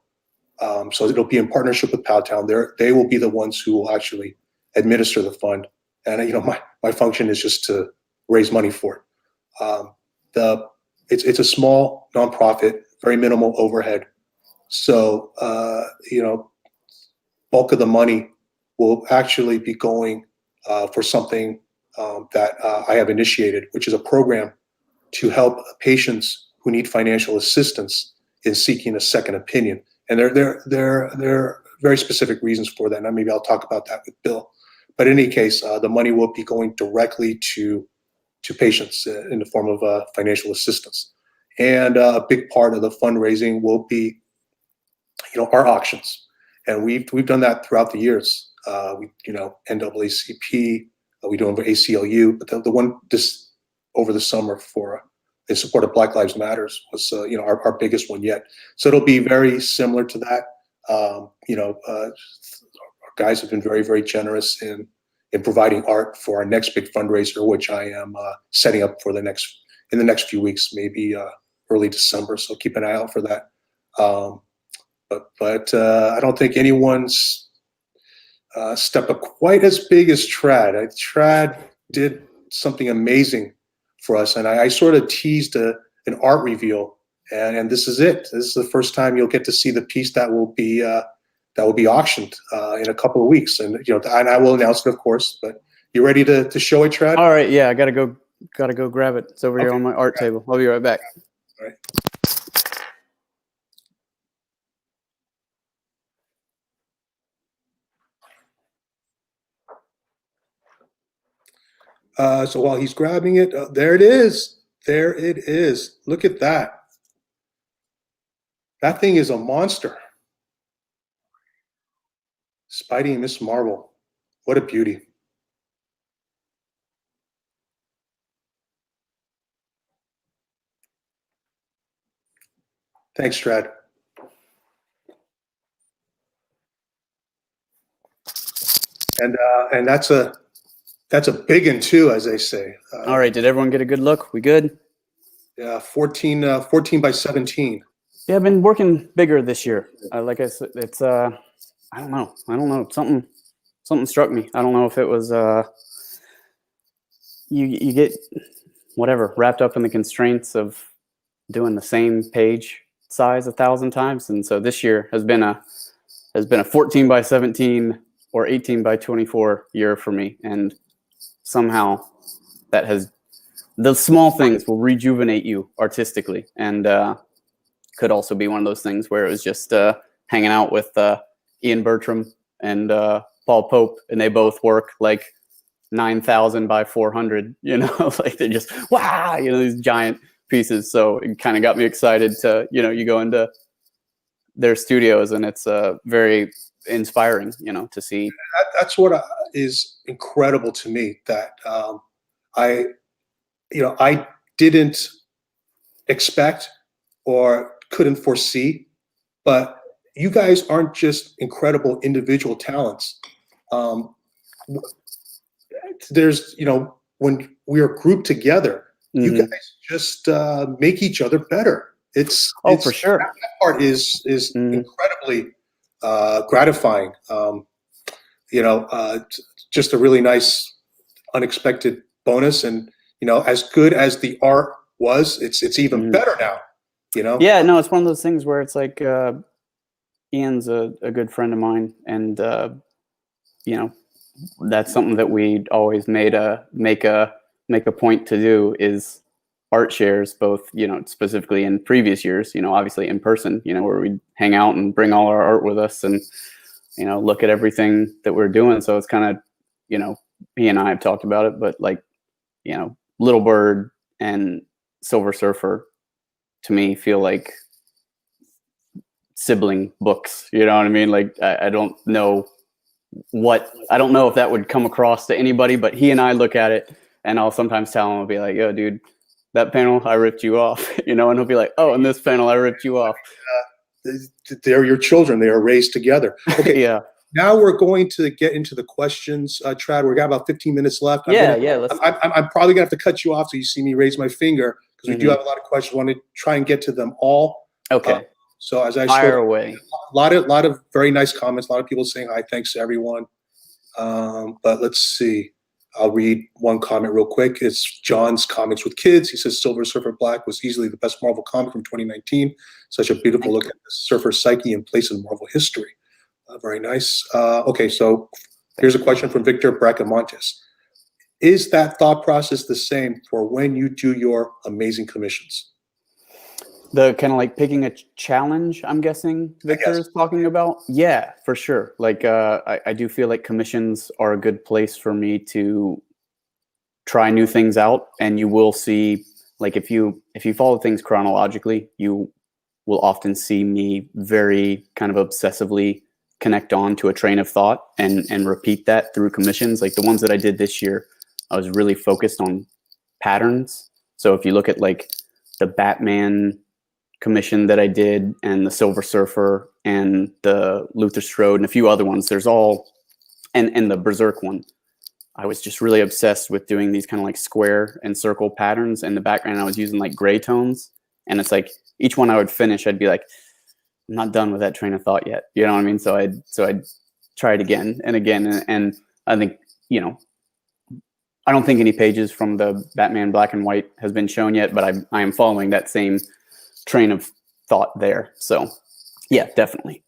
So it'll be in partnership with Paltown. They will be the ones who will actually administer the fund, and my function is just to raise money for it. It's a small nonprofit, very minimal overhead. So bulk of the money will actually be going for something that I have initiated, which is a program to help patients who need financial assistance in seeking a second opinion. And they're very specific reasons for that. And maybe I'll talk about that with Bill. But in any case, the money will be going directly to patients in the form of financial assistance. And a big part of the fundraising will be, our auctions. And we've done that throughout the years. NAACP, we do over ACLU, but the one this over the summer for in support of Black Lives Matters was our biggest one yet. So it'll be very similar to that. Our guys have been very, very generous in providing art for our next big fundraiser, which I am setting up for in the next few weeks, maybe early December. So keep an eye out for that. But I don't think anyone's stepped up quite as big as Trad. Trad did something amazing for us, and I sort of teased an art reveal, and this is it. This is the first time you'll get to see the piece that will be auctioned in a couple of weeks, and and I will announce it, of course. But you ready to show it, Trad? All right, yeah, I gotta go grab it. It's over here on my art table. I'll be right back. All right. So while he's grabbing it, there it is. There it is. Look at that. That thing is a monster. Spidey and Miss Marvel. What a beauty. Thanks, Strad. And that's a big one too, as they say. All right, did everyone get a good look? We good? Yeah, 14 by 17. Yeah, I've been working bigger this year. Like I said, it's I don't know. Something struck me. I don't know if it was you get whatever wrapped up in the constraints of doing the same page size 1,000 times, and so this year has been a 14 by 17 or 18 by 24 year for me, and somehow that has the small things will rejuvenate you artistically, and could also be one of those things where it was just hanging out with Ian Bertram and Paul Pope, and they both work like 9,000 by 400, like they're just wow, these giant pieces. So it kind of got me excited to you go into their studios, and it's very inspiring to see. That's what is incredible to me, that I didn't expect or couldn't foresee, but you guys aren't just incredible individual talents. There's when we are grouped together, you guys just make each other better. It's for sure. That part is incredibly gratifying. Just a really nice, unexpected bonus, and as good as the art was, it's even better now. Yeah, no, it's one of those things where it's like Ian's a good friend of mine, and that's something that we always make a point to do is art shares, both specifically in previous years, obviously in person, where we hang out and bring all our art with us and look at everything that we're doing. So it's kind of he and I have talked about it, but like Little Bird and Silver Surfer to me feel like sibling books, you know what I mean? Like I don't know if that would come across to anybody, but he and I look at it, and I'll sometimes tell him, I'll be like, yo dude, that panel I ripped you off, and he'll be like, oh, in this panel I ripped you off. They're your children. They are raised together. Okay. Yeah. Now we're going to get into the questions, Trad. We've got about 15 minutes left. I'm probably gonna have to cut you off so you see me raise my finger, because we do have a lot of questions. I want to try and get to them all. Okay. So as I fire away. A lot of very nice comments. A lot of people saying hi. Thanks to everyone. But let's see. I'll read one comment real quick. It's John's Comics with Kids. He says Silver Surfer Black was easily the best Marvel comic from 2019. Such a beautiful look at the surfer psyche and place in Marvel history. Very nice. Okay, so here's a question from Victor Bracamontes. Is that thought process the same for when you do your amazing commissions? The kind of like picking a challenge, I'm guessing Victor is talking about. Yeah, for sure. Like, I do feel like commissions are a good place for me to try new things out. And you will see, like, if you follow things chronologically, you will often see me very kind of obsessively connect on to a train of thought and repeat that through commissions. Like the ones that I did this year, I was really focused on patterns. So if you look at like the Batman commission that I did and the Silver Surfer and the Luther Strode and a few other ones, there's all, and the Berserk one, I was just really obsessed with doing these kind of like square and circle patterns. In the background, I was using like gray tones. And it's like each one I would finish, I'd be like, I'm not done with that train of thought yet. You know what I mean? So I'd try it again and again. And I think, you know, I don't think any pages from the Batman Black and White has been shown yet, but I am following that same train of thought there. So yeah, definitely.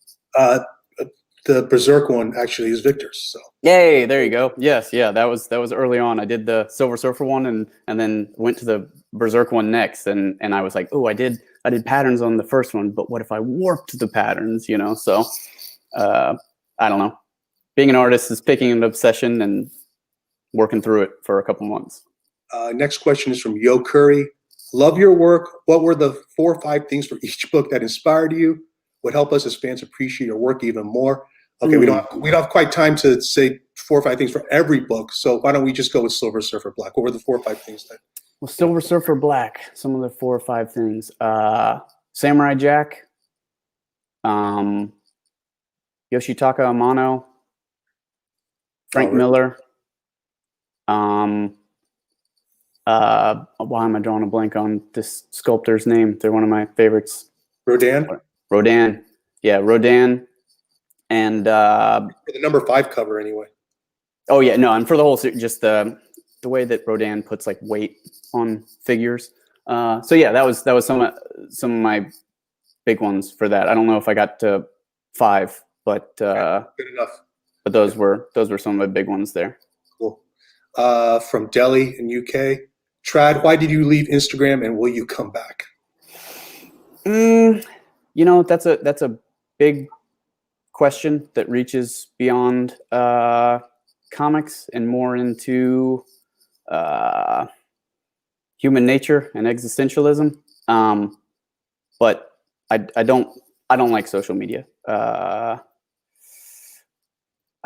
The Berserk one actually is Victor's. So yay, there you go. Yes, yeah, that was early on. I did the Silver Surfer one and then went to the Berserk one next, and I was like, oh, I did patterns on the first one, but what if I warped the patterns? You know, so I don't know. Being an artist is picking an obsession and working through it for a couple months. Next question is from Yo Curry. Love your work. What were the 4 or 5 things for each book that inspired you? Would help us as fans appreciate your work even more. Okay, we don't have quite time to say 4 or 5 things for every book. So why don't we just go with Silver Surfer Black? What were the 4 or 5 things that? Well, Silver Surfer Black. Some of the 4 or 5 things. Samurai Jack. Yoshitaka Amano. Frank Miller. Why am I drawing a blank on this sculptor's name? They're one of my favorites. Rodin. Yeah, Rodin. And for the number 5 cover anyway. Oh yeah, no, and for the whole series, just the way that Rodin puts like weight on figures. So yeah, that was some of my big ones for that. I don't know if I got to 5, but good enough. But those were some of my big ones there. Cool. From Delhi in UK, Trad, why did you leave Instagram and will you come back? You know, that's a big question that reaches beyond comics and more into human nature and existentialism. But I don't like social media.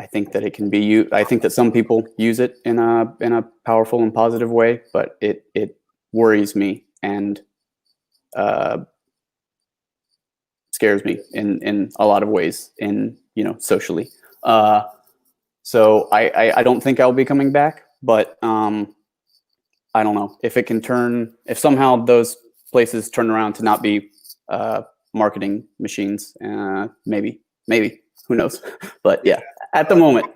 I think that it can be used. I think that some people use it in a powerful and positive way, but it worries me and scares me in a lot of ways, socially. So I don't think I'll be coming back, but I don't know if it can turn, if somehow those places turn around to not be marketing machines, maybe, who knows? But yeah, at the moment,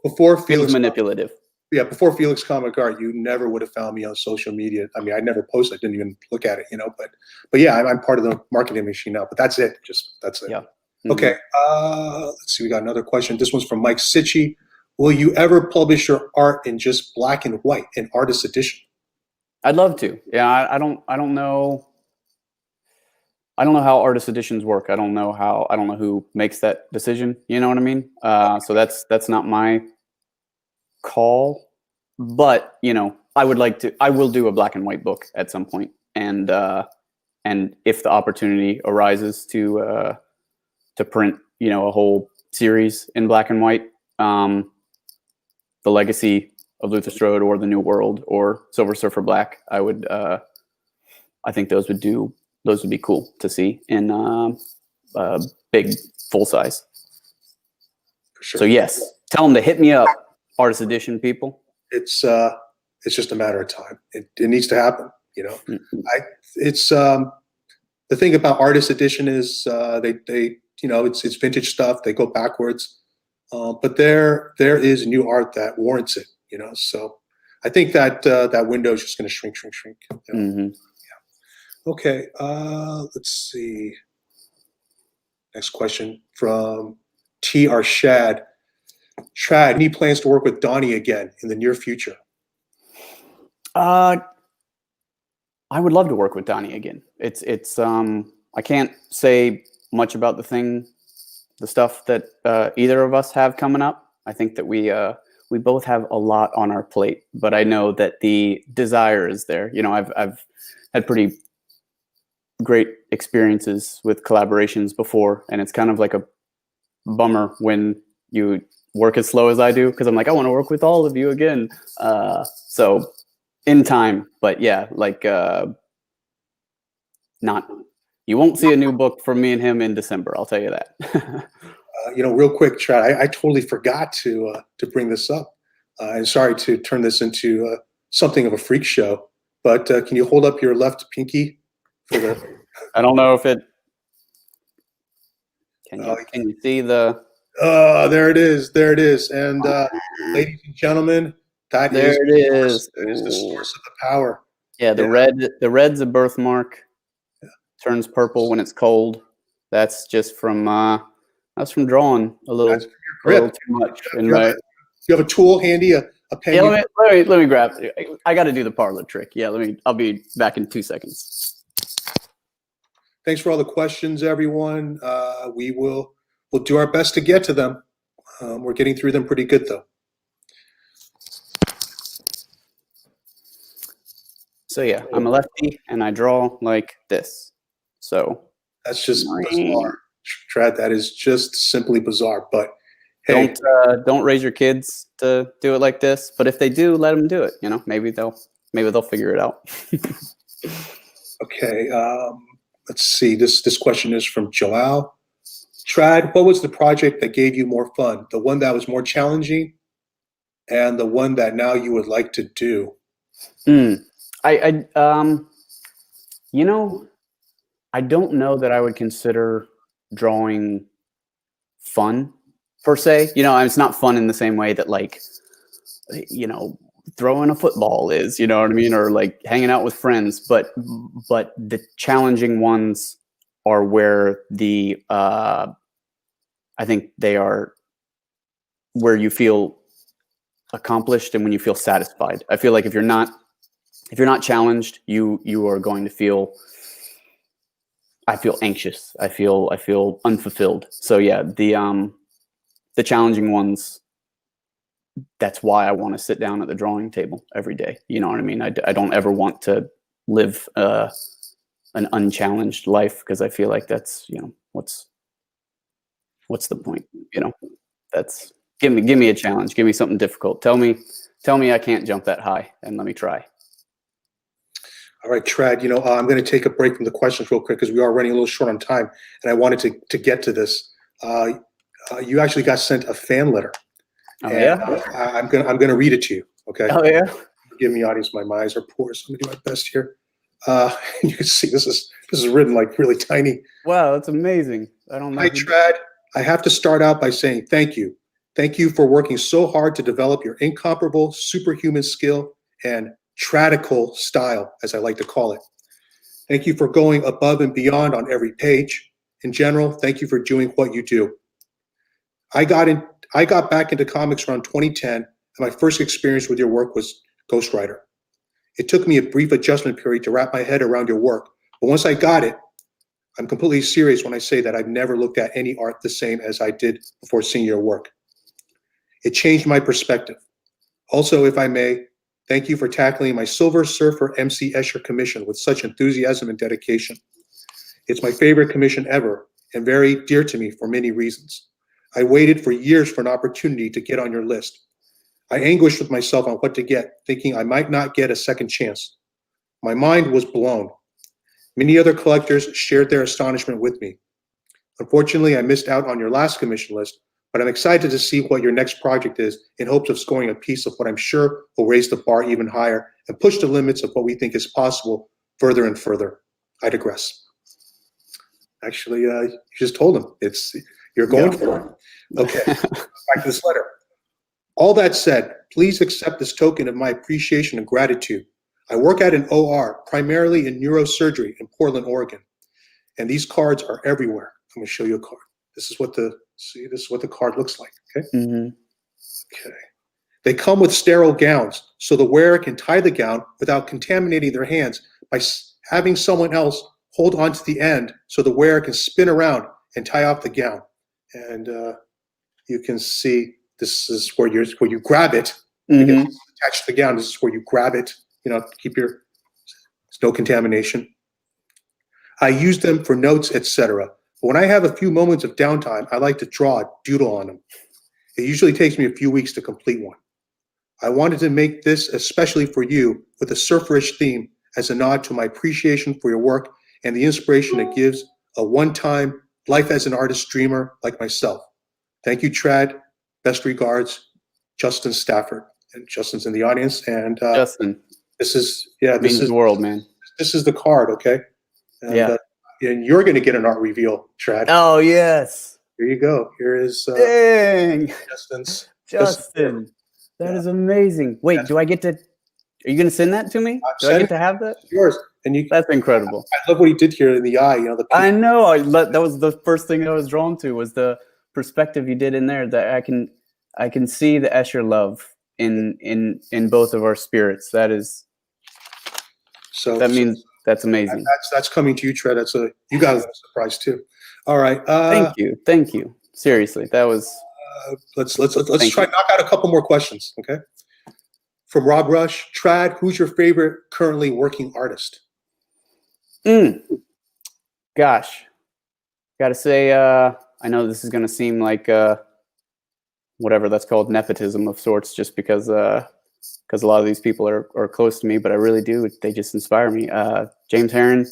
before Felix manipulative. Yeah, before Felix Comic Art, you never would have found me on social media. I mean, I never posted, I didn't even look at it, but yeah, I'm part of the marketing machine now, but that's it. That's it. Yeah. Mm-hmm. Okay. Let's see. We got another question. This one's from Mike Sitchy. Will you ever publish your art in just black and white, an artist edition? I'd love to. Yeah. I don't know. I don't know how artist editions work. I don't know who makes that decision. You know what I mean? So that's not my call, but I will do a black and white book at some point. And if the opportunity arises to print, a whole series in black and white, the Legacy of Luther Strode or the New World or Silver Surfer Black, I think those would be cool to see in big full size. For sure. So yes, tell them to hit me up, artist edition people. It's just a matter of time. It needs to happen. Mm-hmm. It's the thing about artist edition is they it's vintage stuff. They go backwards, but there is new art that warrants it. So I think that window is just going to shrink. Mm-hmm. Okay, let's see. Next question from T.R. Shad. Trad, any plans to work with Donnie again in the near future? I I would love to work with Donnie again. It's I can't say much about the stuff that either of us have coming up. I think that we both have a lot on our plate, but I know that the desire is there. You know, I've had pretty great experiences with collaborations before, and it's kind of like a bummer when you work as slow as I do, because I'm like, I want to work with all of you again. So in time, but yeah, like not, you won't see a new book from me and him in December. I'll tell you that. Real quick, Chad, I totally forgot to bring this up. And sorry to turn this into something of a freak show, but can you hold up your left pinky for the? I don't know if it. Can you see the? There it is. There it is. And ladies and gentlemen, that is the source of the power. Yeah, the red's a birthmark. Yeah. Turns purple when it's cold. That's just from drawing a little too much. You have a tool handy, a pen. Yeah, let me grab it. I got to do the parlor trick. Yeah, I'll be back in 2 seconds. Thanks for all the questions, everyone. We'll do our best to get to them. We're getting through them pretty good, though. So yeah, I'm a lefty, and I draw like this. So that's just bizarre, Trad. That is just simply bizarre. But hey, don't raise your kids to do it like this. But if they do, let them do it. You know, maybe they'll figure it out. Okay. Let's see. This question is from Joel. Trad, what was the project that gave you more fun? The one that was more challenging, and the one that now you would like to do? I don't know that I would consider drawing fun per se. You know, it's not fun in the same way that, like, you know, throwing a football is, you know what I mean? Or like hanging out with friends, but the challenging ones are where I think they are where you feel accomplished and when you feel satisfied. I feel like if you're not challenged, you are going to feel, I feel anxious. I feel unfulfilled. So yeah, the challenging ones, that's why I want to sit down at the drawing table every day. You know what I mean? I don't ever want to live an unchallenged life, because I feel like that's, you know, what's the point? You know, that's give me a challenge. Give me something difficult. Tell me I can't jump that high, and let me try. All right, Trad, I'm going to take a break from the questions real quick because we are running a little short on time, and I wanted to get to this. You actually got sent a fan letter. Oh, yeah? I'm gonna read it to you. Okay. Oh, yeah. Forgive me, audience. My eyes are poor, so I'm gonna do my best here. You can see this is written like really tiny. Wow, that's amazing. I don't know. Hi, Trad. I have to start out by saying thank you. Thank you for working so hard to develop your incomparable superhuman skill and tradical style, as I like to call it. Thank you for going above and beyond on every page. In general, thank you for doing what you do. I got back into comics around 2010, and my first experience with your work was Ghostwriter. It took me a brief adjustment period to wrap my head around your work, but once I got it, I'm completely serious when I say that I've never looked at any art the same as I did before seeing your work. It changed my perspective. Also, if I may, thank you for tackling my Silver Surfer MC Escher commission with such enthusiasm and dedication. It's my favorite commission ever, and very dear to me for many reasons. I waited for years for an opportunity to get on your list. I anguished with myself on what to get, thinking I might not get a second chance. My mind was blown. Many other collectors shared their astonishment with me. Unfortunately, I missed out on your last commission list, but I'm excited to see what your next project is in hopes of scoring a piece of what I'm sure will raise the bar even higher and push the limits of what we think is possible further and further. I digress. Actually, you just told him you're going for it. Okay, back to this letter. All that said, please accept this token of my appreciation and gratitude. I work at an OR, primarily in neurosurgery in Portland, Oregon. And these cards are everywhere. I'm gonna show you a card. This is what the card looks like, okay? Mm-hmm. Okay. They come with sterile gowns, so the wearer can tie the gown without contaminating their hands by having someone else hold on to the end so the wearer can spin around and tie off the gown. And you can see this is where you grab it. Mm-hmm. Attach the gown. This is where you grab it. Keep there's no contamination. I use them for notes, etc. But when I have a few moments of downtime, I like to draw a doodle on them. It usually takes me a few weeks to complete one. I wanted to make this especially for you with a surferish theme as a nod to my appreciation for your work and the inspiration it gives a one-time life as an artist dreamer like myself. Thank you, Trad. Best regards, Justin Stafford. And Justin's in the audience. And Justin, this is means the world, man. This is the card, okay? And, and you're going to get an art reveal, Trad. Oh yes. Here you go. Here is dang, Justin. That is amazing. Wait, do I get to? Are you going to send that to me? Do I get to have that? Yours. And that's incredible. I love what he did here in the eye. I know. That was the first thing I was drawn to was the perspective you did in there. That I can see the Escher love in both of our spirits. That means that's amazing. That's coming to you, Trad. You got a surprise too. All right. Thank you. Seriously, that was. Let's try knock out a couple more questions, okay? From Rob Rush, Trad, who's your favorite currently working artist? Gosh, gotta say, I know this is gonna seem like whatever that's called, nepotism of sorts, just because a lot of these people are close to me, but I really do. They just inspire me. James Herron,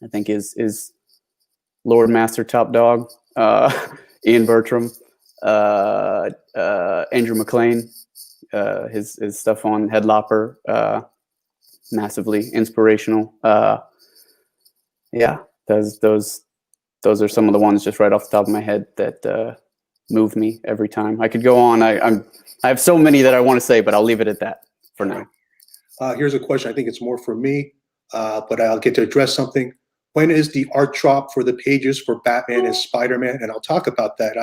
I think is Lord Master Top Dog. Ian Bertram, Andrew McLean, his stuff on Headlopper, massively inspirational. Those are some of the ones just right off the top of my head that move me every time. I could go on. I have so many that I want to say, but I'll leave it at that for now. Here's a question. I think it's more for me, but I'll get to address something. When is the art drop for the pages for Batman and Spider-Man? And I'll talk about that.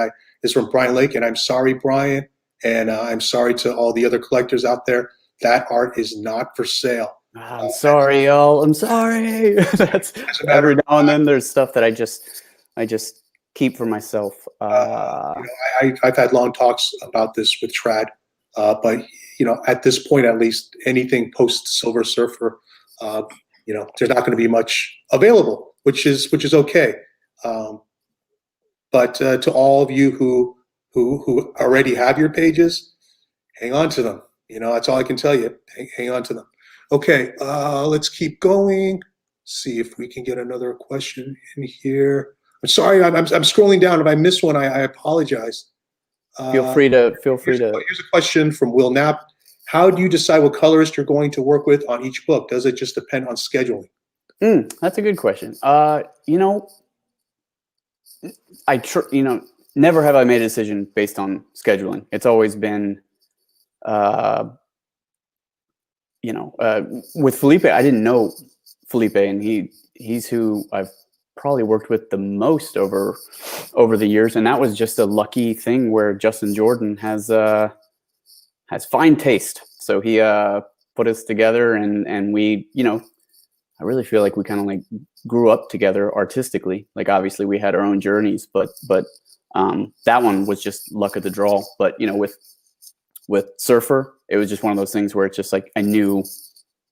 It's from Brian Lake, and I'm sorry, Brian, and I'm sorry to all the other collectors out there. That art is not for sale. I'm sorry, y'all. I'm sorry. That's every now and then there's stuff that I just keep for myself. I've had long talks about this with Trad, but at this point, at least, anything post Silver Surfer, there's not going to be much available, which is okay. But to all of you who already have your pages, hang on to them. That's all I can tell you. Hang on to them. Okay, let's keep going. See if we can get another question in here. I'm sorry, I'm scrolling down. If I miss one, I apologize. Feel free to. Here's a question from Will Knapp. How do you decide what colorist you're going to work with on each book? Does it just depend on scheduling? That's a good question. Never have I made a decision based on scheduling. It's always been, with Felipe, I didn't know Felipe, and he's who I've probably worked with the most over the years, and that was just a lucky thing where Justin Jordan has fine taste. So he put us together, and we, I really feel like we kind of like grew up together artistically. Like obviously we had our own journeys, but that one was just luck of the draw. But with Surfer, it was just one of those things where it's just like I knew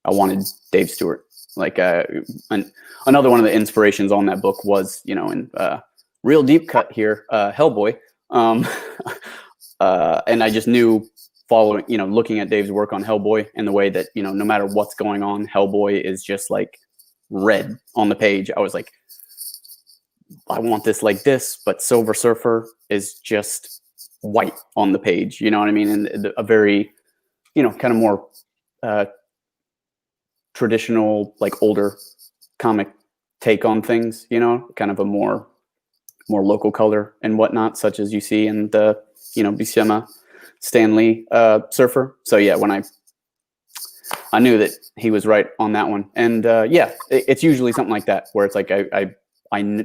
I wanted Dave Stewart. Like another one of the inspirations on that book was, in real deep cut here, Hellboy. And I just knew following, looking at Dave's work on Hellboy and the way that, no matter what's going on, Hellboy is just like red on the page. I was like, I want this like this, but Silver Surfer is just white on the page. You know what I mean? And a very, kind of more traditional, like older comic take on things, kind of a more local color and whatnot, such as you see in the, Buscema Stanley Surfer. So yeah, when I knew that he was right on that one. And it's usually something like that where it's like I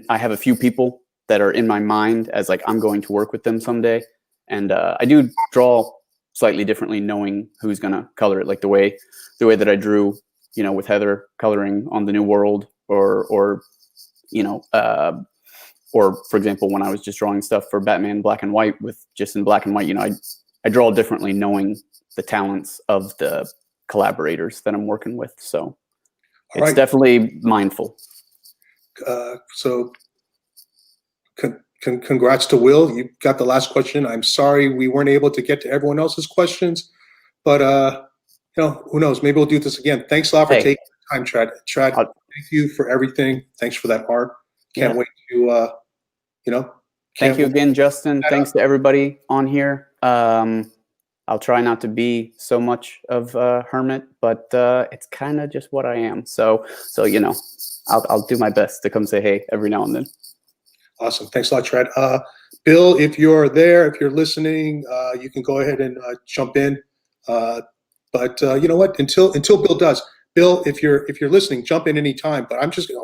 have a few people that are in my mind as like I'm going to work with them someday. And I do draw slightly differently knowing who's gonna color it. Like the way that I drew with Heather coloring on the New World, or or for example, when I was just drawing stuff for Batman Black and White with just in black and white, I draw differently knowing the talents of the collaborators that I'm working with. So it's definitely mindful. So congrats to Will. You got the last question. I'm sorry we weren't able to get to everyone else's questions, but who knows? Maybe we'll do this again. Thanks a lot for taking the time, Trad. Thank you for everything. Thanks for that art. Can't wait to Thank you again, Justin. Thanks to everybody on here. I'll try not to be so much of a hermit, but it's kind of just what I am. So I'll do my best to come say hey every now and then. Awesome. Thanks a lot, Trad. Bill, if you're there, if you're listening, you can go ahead and jump in. But you know what? Until Bill does, Bill, if you're listening, jump in anytime. But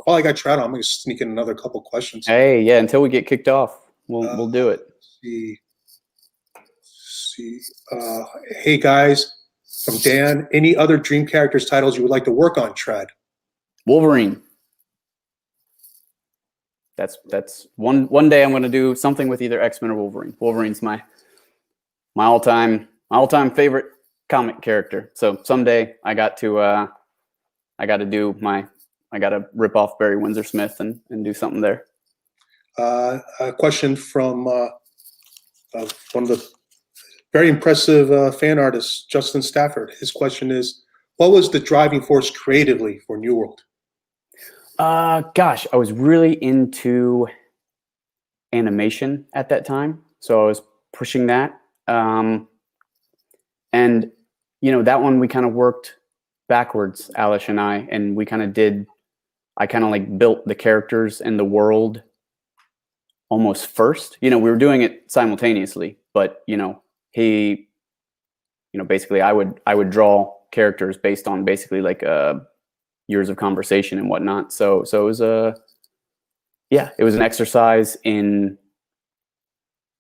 while I got Trad on, I'm going to sneak in another couple questions. Hey, yeah. Until we get kicked off, we'll do it. Let's see. Hey guys, from Dan. Any other Dream Characters titles you would like to work on, Trad? Wolverine. That's one day I'm going to do something with either X-Men or Wolverine. Wolverine's my all-time favorite comic character. So someday I got to rip off Barry Windsor Smith and do something there. A question from one of the very impressive fan artists, Justin Stafford. His question is, what was the driving force creatively for New World? Gosh, I was really into animation at that time. So I was pushing that. And, that one we kind of worked backwards, Alish and I, and we kind of built the characters and the world almost first. We were doing it simultaneously, but, basically I would draw characters based on basically like years of conversation and whatnot. So it was it was an exercise in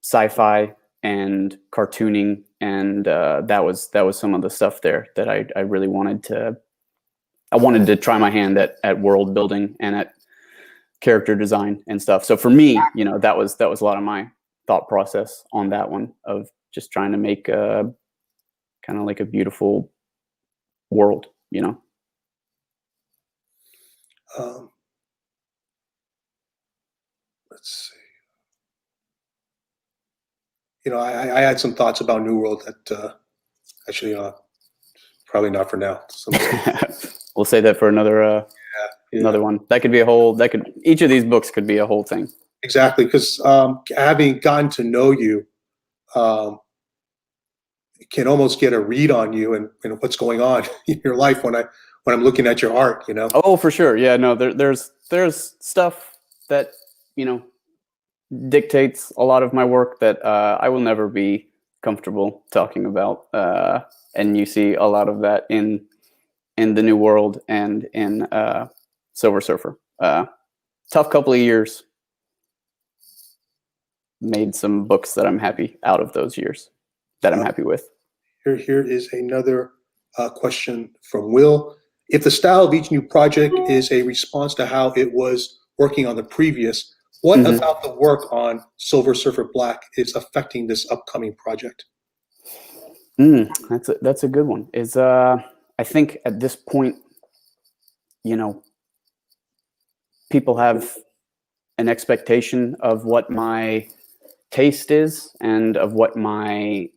sci-fi and cartooning, and that was some of the stuff there that I really wanted to. I wanted to try my hand at world building and at character design and stuff. So for me, that was a lot of my thought process on that one, of just trying to make kind of like a beautiful world, Let's see. I had some thoughts about New World that actually probably not for now. We'll say that for another one. That could be each of these books could be a whole thing. Exactly, because having gotten to know you, can almost get a read on you and what's going on in your life when I'm looking at your art, Oh, for sure. Yeah, no, there's stuff that, dictates a lot of my work that I will never be comfortable talking about. And you see a lot of that in the New World and in Silver Surfer. Tough couple of years. Made some books that I'm happy out of those years that I'm happy with. Here is another question from Will. If the style of each new project is a response to how it was working on the previous, what about the work on Silver Surfer Black is affecting this upcoming project? That's a good one. I think at this point, people have an expectation of what my taste is and of what my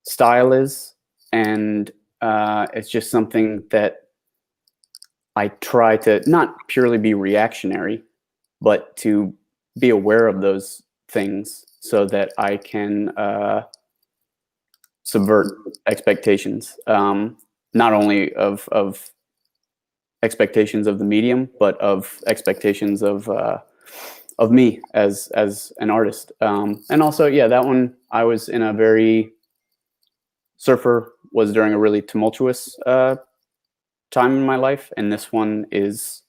style is, and it's just something that I try to not purely be reactionary, but to be aware of those things so that I can subvert expectations, not only of expectations of the medium, but of expectations of me as an artist. And also, that one, I was in a very, Surfer was during a really tumultuous time in my life, and this one is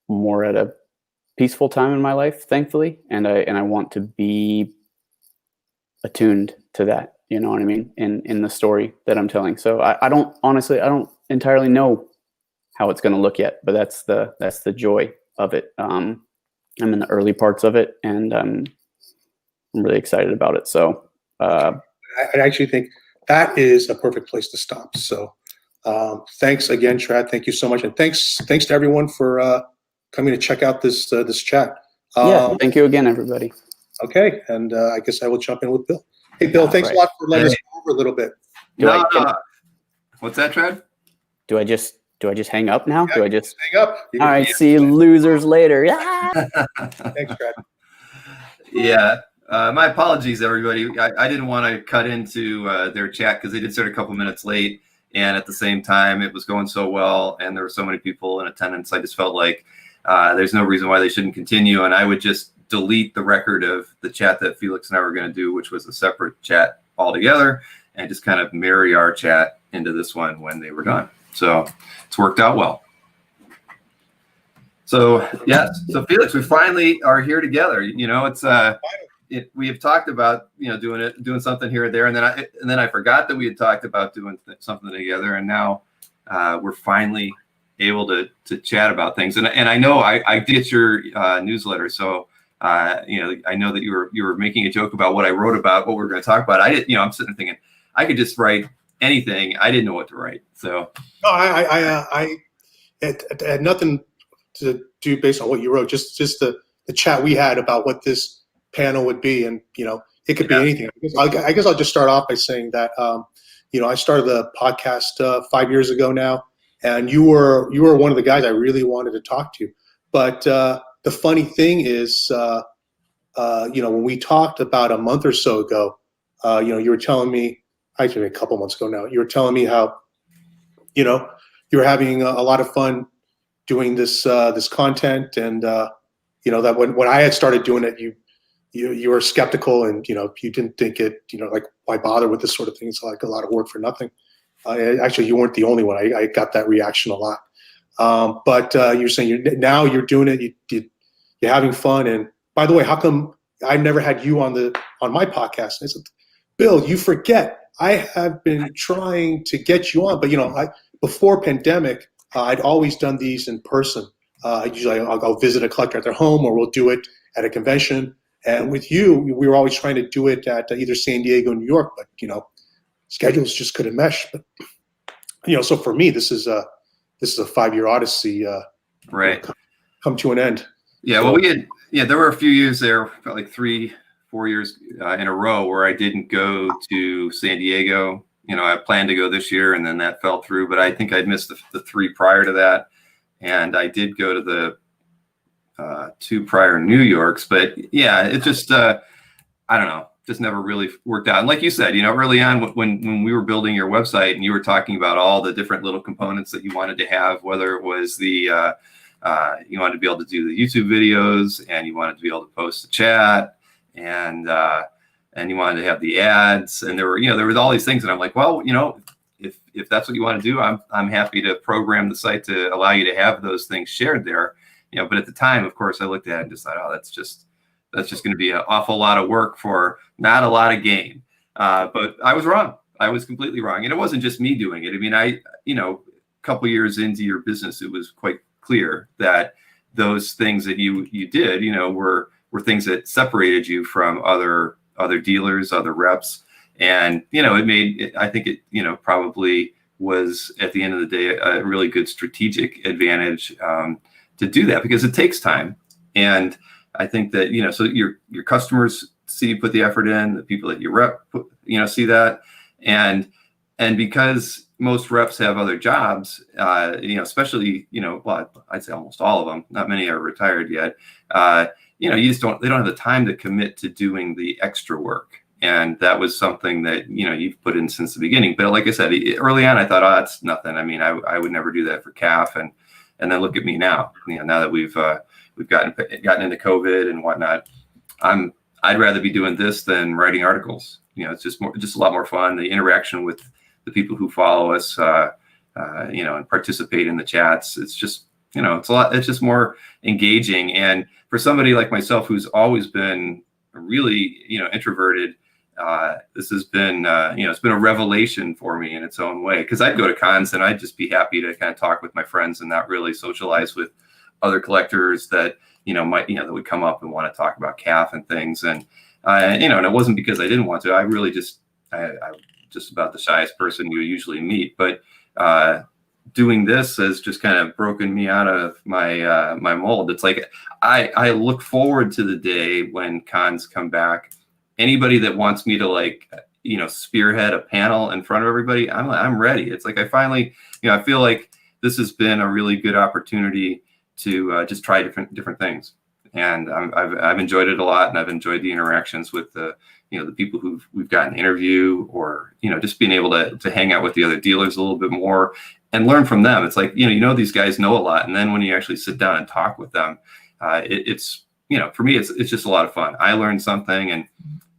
more at a peaceful time in my life, thankfully, and I want to be attuned to that, you know what I mean, in the story that I'm telling. So I don't entirely know how it's going to look yet, but that's the joy of it. I'm in the early parts of it, and I'm really excited about it. So I actually think that is a perfect place to stop. So thanks again, Trad. Thank you so much, and thanks to everyone for coming to check out this chat. Yeah, thank you again, everybody. Okay, and I guess I will jump in with Bill. Hey, Bill, thanks a lot for letting us go over a little bit. No. What's that, Trad? Do I just hang up now? Yeah, do I just hang up? All right, see you losers later. Yeah. Thanks, Trad. Yeah. My apologies, everybody. I didn't want to cut into their chat because they did start a couple minutes late. And at the same time, it was going so well. And there were so many people in attendance. I just felt like there's no reason why they shouldn't continue. And I would just delete the record of the chat that Felix and I were going to do, which was a separate chat altogether, and just kind of marry our chat into this one when they were done. So it's worked out well. So yes, so Felix, we finally are here together. You know, it's we have talked about, you know, doing something here or there, and then I forgot that we had talked about doing something together, and now we're finally able to chat about things. And I know I get your newsletter, so you know, I know that you were making a joke about what I wrote about, what we were going to talk about. I'm sitting there thinking I could just write anything. I didn't know what to write, so no, I had nothing to do based on what you wrote. Just the chat we had about what this panel would be, and you know, it could be anything. I guess I'll just start off by saying that you know, I started the podcast 5 years ago now, and you were one of the guys I really wanted to talk to. But the funny thing is, you know, when we talked about a month or so ago, you know, you were telling me, actually a couple months ago now, you were telling me how, you know, you were having a lot of fun doing this content, and you know, that when I had started doing it, you were skeptical, and you know, you didn't think it, you know, like, why bother with this sort of thing? It's like a lot of work for nothing. Actually, you weren't the only one. I got that reaction a lot. But you're saying now you're doing it. You're having fun. And by the way, how come I never had you on my podcast? And I said, Bill, you forget. I have been trying to get you on, but you know, before pandemic, I'd always done these in person. Usually I'll go visit a collector at their home, or we'll do it at a convention. And with you, we were always trying to do it at either San Diego, New York, but you know, schedules just couldn't mesh. But you know, so for me, this is a 5-year odyssey. Right. Come to an end. Yeah. Well, there were a few years there, felt like 3-4 years in a row where I didn't go to San Diego. You know, I planned to go this year, and then that fell through. But I think I'd missed the 3 prior to that, and I did go to the 2 prior New Yorks. But yeah, it just I don't know, just never really worked out. And like you said, you know, early on when we were building your website, and you were talking about all the different little components that you wanted to have, whether it was the you wanted to be able to do the YouTube videos, and you wanted to be able to post the chat, and you wanted to have the ads, and there were all these things, and I'm like, well, you know, if that's what you want to do, I'm happy to program the site to allow you to have those things shared there, you know. But at the time, of course, I looked at it and just thought, oh, that's just going to be an awful lot of work for not a lot of gain. But I was wrong. I was completely wrong, and it wasn't just me doing it. I mean, you know, a couple years into your business, it was quite clear that those things that you did, you know, were things that separated you from other dealers, other reps. And, you know, I think it, you know, probably was at the end of the day, a really good strategic advantage to do that, because it takes time. And I think that, you know, so your customers see you put the effort in, the people that you rep, you know, see that. And because most reps have other jobs, you know, especially, you know, well, I'd say almost all of them, not many are retired yet. You know, they don't have the time to commit to doing the extra work. And that was something that, you know, you've put in since the beginning. But like I said, early on, I thought, oh, it's nothing. I mean, I would never do that for CAF. And then look at me now, you know, now that we've gotten into COVID and whatnot, I'd rather be doing this than writing articles. You know, it's just a lot more fun. The interaction with the people who follow us, you know, and participate in the chats. It's just, you know, it's just more engaging. And for somebody like myself, who's always been really, you know, introverted, this has been, it's been a revelation for me in its own way. Because I'd go to cons and I'd just be happy to kind of talk with my friends and not really socialize with other collectors that, that would come up and want to talk about calf and things. And, and it wasn't because I didn't want to. I really I'm just about the shyest person you usually meet. But doing this has just kind of broken me out of my my mold. It's like I look forward to the day when cons come back. Anybody that wants me to spearhead a panel in front of everybody, I'm ready. It's like I finally, I feel like this has been a really good opportunity to just try different things, and I've enjoyed it a lot, and I've enjoyed the interactions with the the people we've gotten to interview, or just being able to hang out with the other dealers a little bit more and learn from them. It's like these guys know a lot, and then when you actually sit down and talk with them, it's for me it's just a lot of fun. I learned something,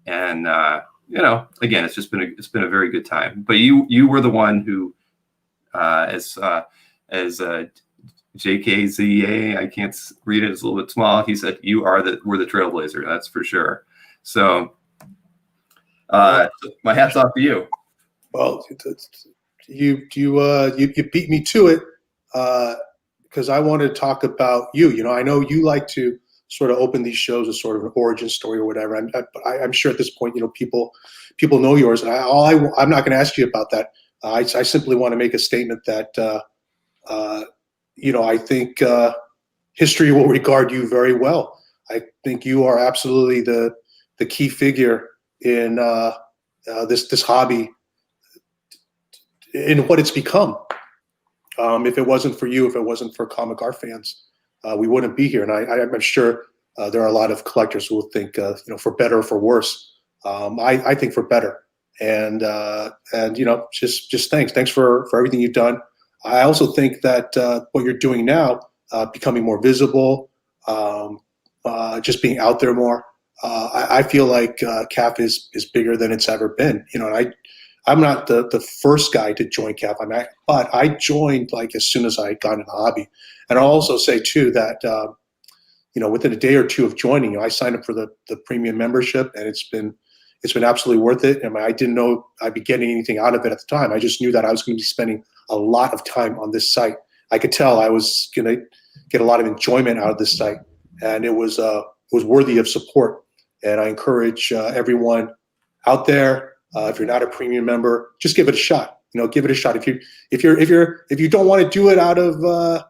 and again, it's been a very good time. But you were the one who as JKZA, I can't read it, it's a little bit small. He said we're the trailblazer, that's for sure. So my hat's off to you. Well, you beat me to it, because I wanted to talk about you. I know you like to sort of open these shows as sort of an origin story or whatever. I'm sure at this point, people know yours. And I'm not going to ask you about that. I simply want to make a statement that I think history will regard you very well. I think you are absolutely the key figure in this hobby, in what it's become. If it wasn't for you, if it wasn't for comic art fans, we wouldn't be here. And I'm sure there are a lot of collectors who will think, for better or for worse. I think for better. And just thanks. Thanks for everything you've done. I also think that what you're doing now, becoming more visible, just being out there more, I feel like CAF is bigger than it's ever been. And I'm not the first guy to join CAF, but I joined as soon as I got into the hobby. And I'll also say too that within a day or two of joining, I signed up for the premium membership, and it's been absolutely worth it. And I didn't know I'd be getting anything out of it at the time. I just knew that I was going to be spending a lot of time on this site. I could tell I was going to get a lot of enjoyment out of this site, and it was worthy of support. And I encourage everyone out there, if you're not a premium member, just give it a shot. Give it a shot. If you don't want to do it out of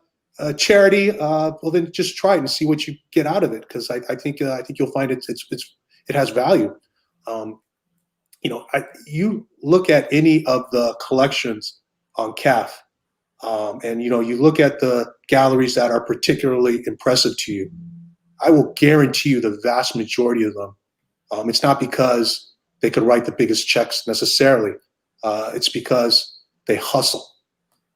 charity, well then just try it and see what you get out of it. Because I think you'll find it has value. You look at any of the collections on CAF, and you look at the galleries that are particularly impressive to you. I will guarantee you the vast majority of them, it's not because they could write the biggest checks necessarily. It's because they hustle,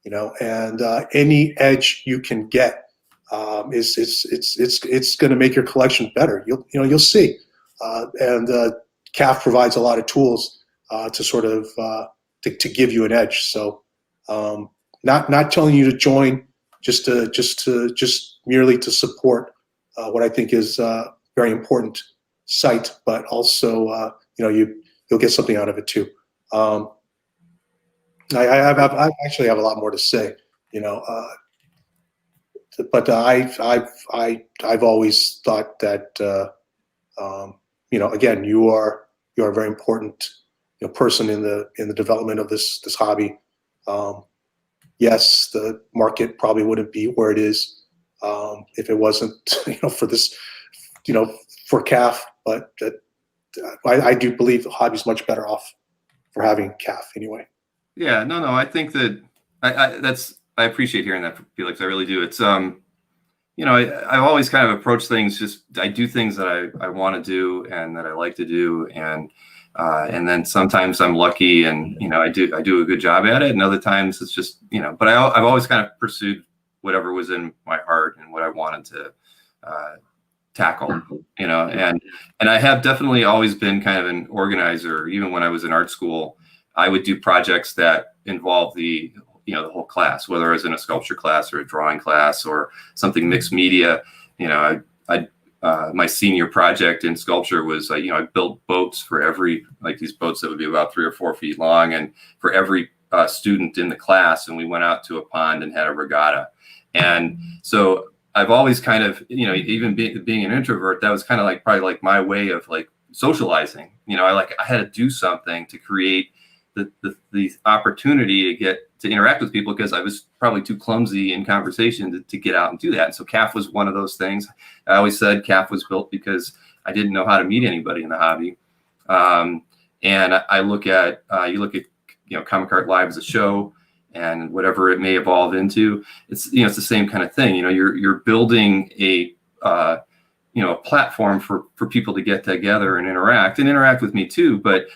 and any edge you can get it's going to make your collection better. You'll see, and CAF provides a lot of tools to sort of to give you an edge. So not telling you to join just merely to support what I think is a very important site, but also you'll get something out of it too. I actually have a lot more to say, but I've always thought that again, you are a very important person in the development of this hobby. Yes, the market probably wouldn't be where it is if it wasn't for this for CAF, but I do believe the hobby's much better off for having CAF anyway. Yeah, no, I think that I appreciate hearing that, Felix. I really do. It's I've always kind of approached things, I do things that I want to do and that I like to do, and then sometimes I'm lucky and I do a good job at it, and other times it's just but I've always kind of pursued whatever was in my heart and what I wanted to tackle, and I have definitely always been kind of an organizer. Even when I was in art school, I would do projects that involve the whole class, whether I was in a sculpture class or a drawing class or something mixed media. my senior project in sculpture was, I built boats for every, like these boats that would be about 3 or 4 feet long, and for every student in the class, and we went out to a pond and had a regatta. And so I've always kind of, even being an introvert, that was kind of like probably like my way of like socializing. I had to do something to create the opportunity to get to interact with people, because I was probably too clumsy in conversation to get out and do that. And so CAF was one of those things. I always said CAF was built because I didn't know how to meet anybody in the hobby. And I look at, you look at, Comic Art Live as a show, and whatever it may evolve into, it's, it's the same kind of thing. You're building a platform for people to get together and interact with me too. But,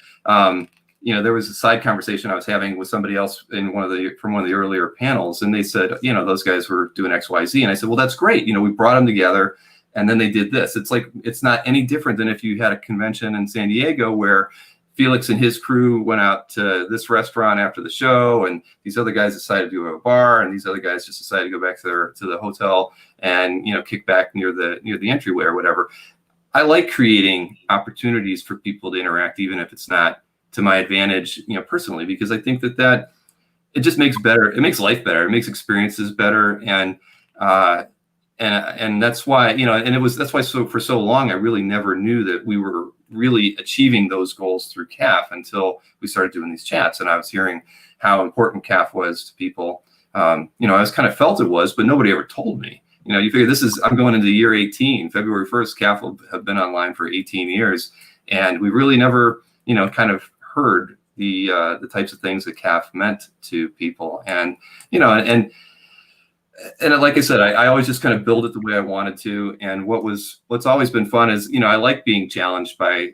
there was a side conversation I was having with somebody else from one of the earlier panels, and they said, those guys were doing X, Y, Z. And I said, well, that's great. We brought them together, and then they did this. It's like, it's not any different than if you had a convention in San Diego where Felix and his crew went out to this restaurant after the show, and these other guys decided to go to a bar, and these other guys just decided to go back to the hotel and, kick back near the entryway or whatever. I like creating opportunities for people to interact, even if it's not to my advantage, personally, because I think that it just makes life better. It makes experiences better. And that's why, that's why for so long, I really never knew that we were really achieving those goals through CAF until we started doing these chats. And I was hearing how important CAF was to people. I was kind of felt it was, but nobody ever told me. You figure I'm going into year 18, February 1st, CAF will have been online for 18 years. And we really never, kind of heard the types of things that CAF meant to people. And, and like I said, I always just kind of build it the way I wanted to. And what's always been fun is, I like being challenged by,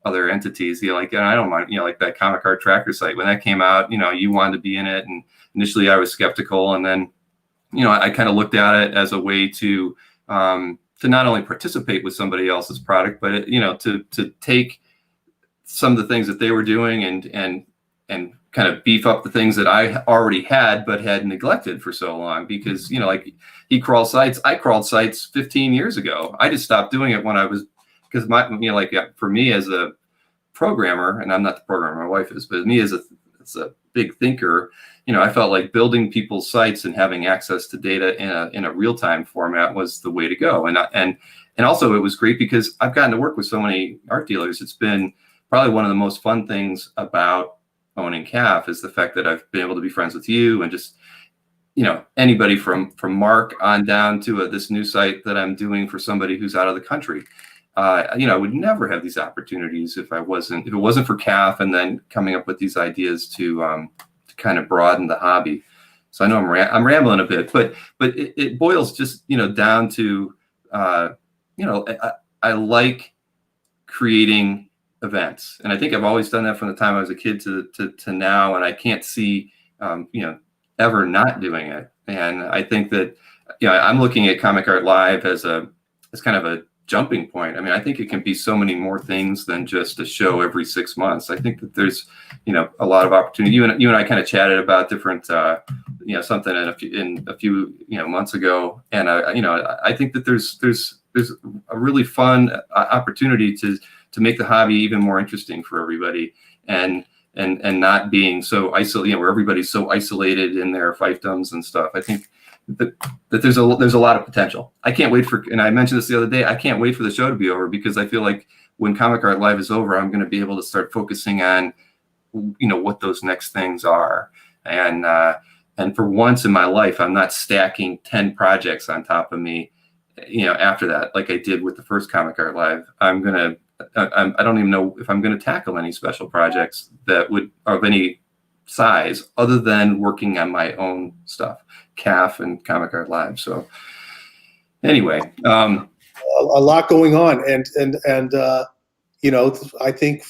other entities, and I don't mind, like that Comic Art Tracker site, when that came out, you wanted to be in it. And initially I was skeptical. And then, I kind of looked at it as a way to not only participate with somebody else's product, but, to take some of the things that they were doing and kind of beef up the things that I already had, but had neglected for so long. Because, like he crawled sites, I crawled sites 15 years ago. I just stopped doing it when I was, because for me as a programmer, and I'm not the programmer, my wife is, but me as a big thinker, I felt like building people's sites and having access to data in a real-time format was the way to go. And also it was great because I've gotten to work with so many art dealers. It's been probably one of the most fun things about owning CAF is the fact that I've been able to be friends with you, and just, anybody from Mark on down to this new site that I'm doing for somebody who's out of the country. I would never have these opportunities if it wasn't for CAF, and then coming up with these ideas to kind of broaden the hobby. So I know I'm rambling a bit, but it boils just, down to, I like creating events, and I think I've always done that from the time I was a kid to now, and I can't see ever not doing it. And I think that I'm looking at Comic Art Live as kind of a jumping point. I mean, I think it can be so many more things than just a show every 6 months. I think that there's a lot of opportunity. You and I kind of chatted about different something in a few months ago, and I think that there's a really fun opportunity to make the hobby even more interesting for everybody, and not being so isolated, where everybody's so isolated in their fiefdoms and stuff. I think that there's a lot of potential. I can't wait and I mentioned this the other day, I can't wait for the show to be over, because I feel like when Comic Art Live is over, I'm going to be able to start focusing on, what those next things are. And for once in my life, I'm not stacking 10 projects on top of me, after that, like I did with the first Comic Art Live. I don't even know if I'm going to tackle any special projects that would of any size other than working on my own stuff, CAF and Comic Art Live. So anyway, a lot going on, and I think,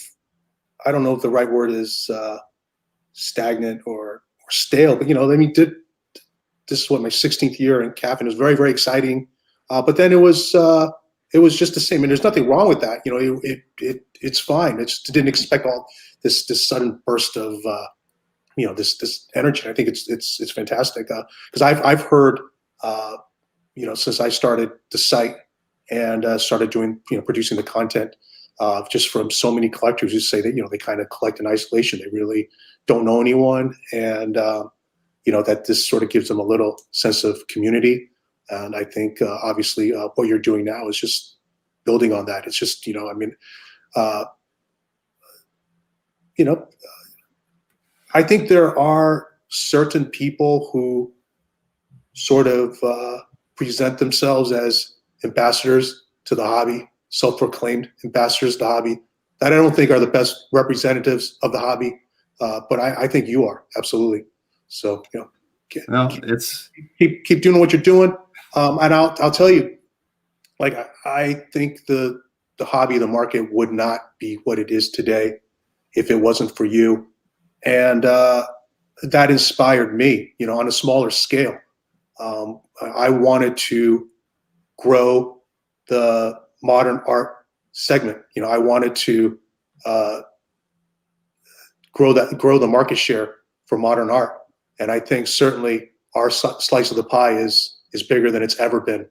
I don't know if the right word is stagnant or stale, but this is what, my 16th year in CAF, and it was very, very exciting. But then it was just the same, and there's nothing wrong with that. It's fine. It didn't expect all this sudden burst of this energy. I think it's fantastic, because I've heard since I started the site, and started doing, producing the content just from so many collectors who say that, they kind of collect in isolation. They really don't know anyone. And, that this sort of gives them a little sense of community. And I think, obviously, what you're doing now is just building on that. It's just, I think there are certain people who sort of present themselves as ambassadors to the hobby, self-proclaimed ambassadors to the hobby, that I don't think are the best representatives of the hobby, but I think you are, absolutely. So, keep doing what you're doing, and I'll tell you, like, I think the hobby, the market would not be what it is today if it wasn't for you, and that inspired me, on a smaller scale. I wanted to grow the modern art segment. I wanted to grow the market share for modern art, and I think certainly our slice of the pie is bigger than it's ever been.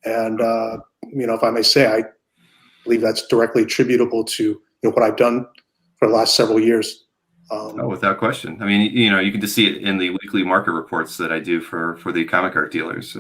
And if I may say, I believe that's directly attributable to what I've done for the last several years. Without question. I mean, you can just see it in the weekly market reports that I do for the comic art dealers.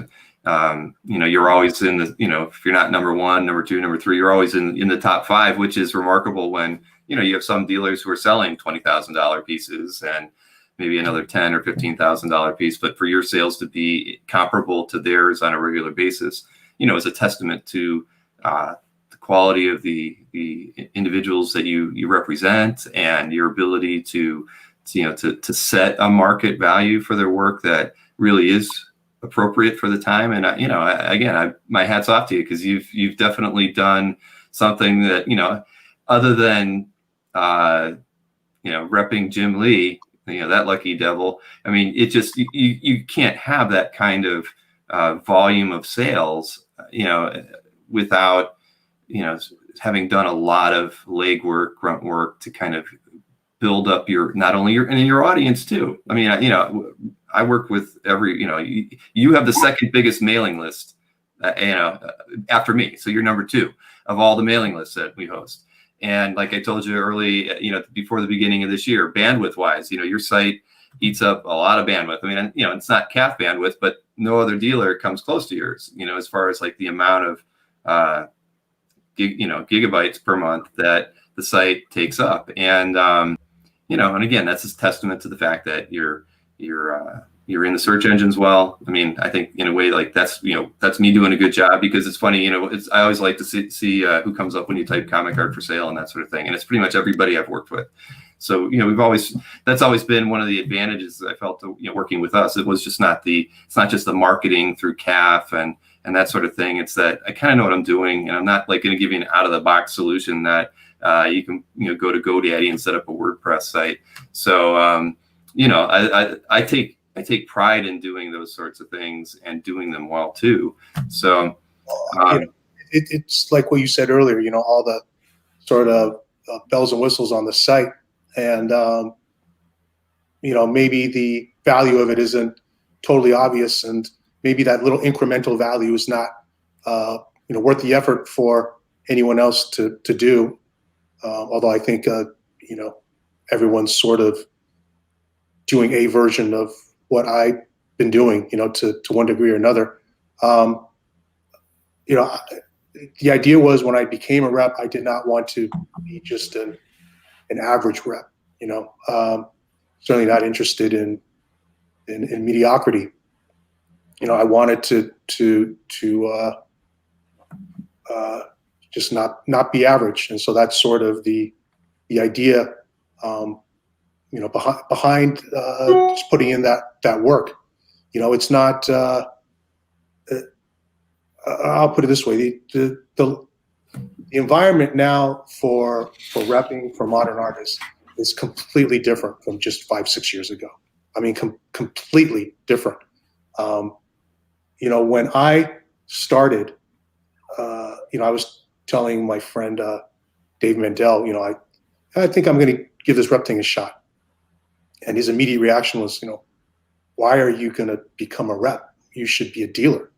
You're always in the, if you're not number one, number two, number three, you're always in the top five, which is remarkable when, you have some dealers who are selling $20,000 pieces and maybe another $10,000 or $15,000 piece. But for your sales to be comparable to theirs on a regular basis, is a testament to the quality of the individuals that you represent and your ability to set a market value for their work that really is appropriate for the time. And again, my hat's off to you, because you've definitely done something that, other than repping Jim Lee, that lucky devil. I mean, it just, you can't have that kind of volume of sales, without having done a lot of legwork, grunt work to kind of build up not only your audience too. I mean, I work with you have the second biggest mailing list, after me. So you're number two of all the mailing lists that we host. And like I told you early, before the beginning of this year, bandwidth wise, your site eats up a lot of bandwidth. I mean, it's not calf bandwidth, but no other dealer comes close to yours, as far as like the amount of, gigabytes per month that the site takes up. And, and again, that's a testament to the fact that you're in the search engines well. I mean, I think in a way, like that's me doing a good job, because it's funny, I always like to see who comes up when you type comic art for sale and that sort of thing. And it's pretty much everybody I've worked with. So, that's always been one of the advantages that I felt, working with us. It was just it's not just the marketing through CAF and that sort of thing. It's that I kind of know what I'm doing, and I'm not like going to give you an out of the box solution that you can, go to GoDaddy and set up a WordPress site. So, I take pride in doing those sorts of things and doing them well too. So, it's like what you said earlier, all the sort of bells and whistles on the site, and maybe the value of it isn't totally obvious, and maybe that little incremental value is not worth the effort for anyone else to do. Although I think everyone's sort of doing a version of what I've been doing, to one degree or another. The idea was, when I became a rep, I did not want to be just an average rep. Certainly not interested in mediocrity. I wanted to just not be average, and so that's sort of the idea. Behind just putting in that work. It's not. I'll put it this way: the environment now for repping for modern artists is completely different from just 5-6 years ago. I mean, completely different. When I started, I was telling my friend Dave Mandel, I think I'm going to give this rep thing a shot. And his immediate reaction was, why are you going to become a rep? You should be a dealer.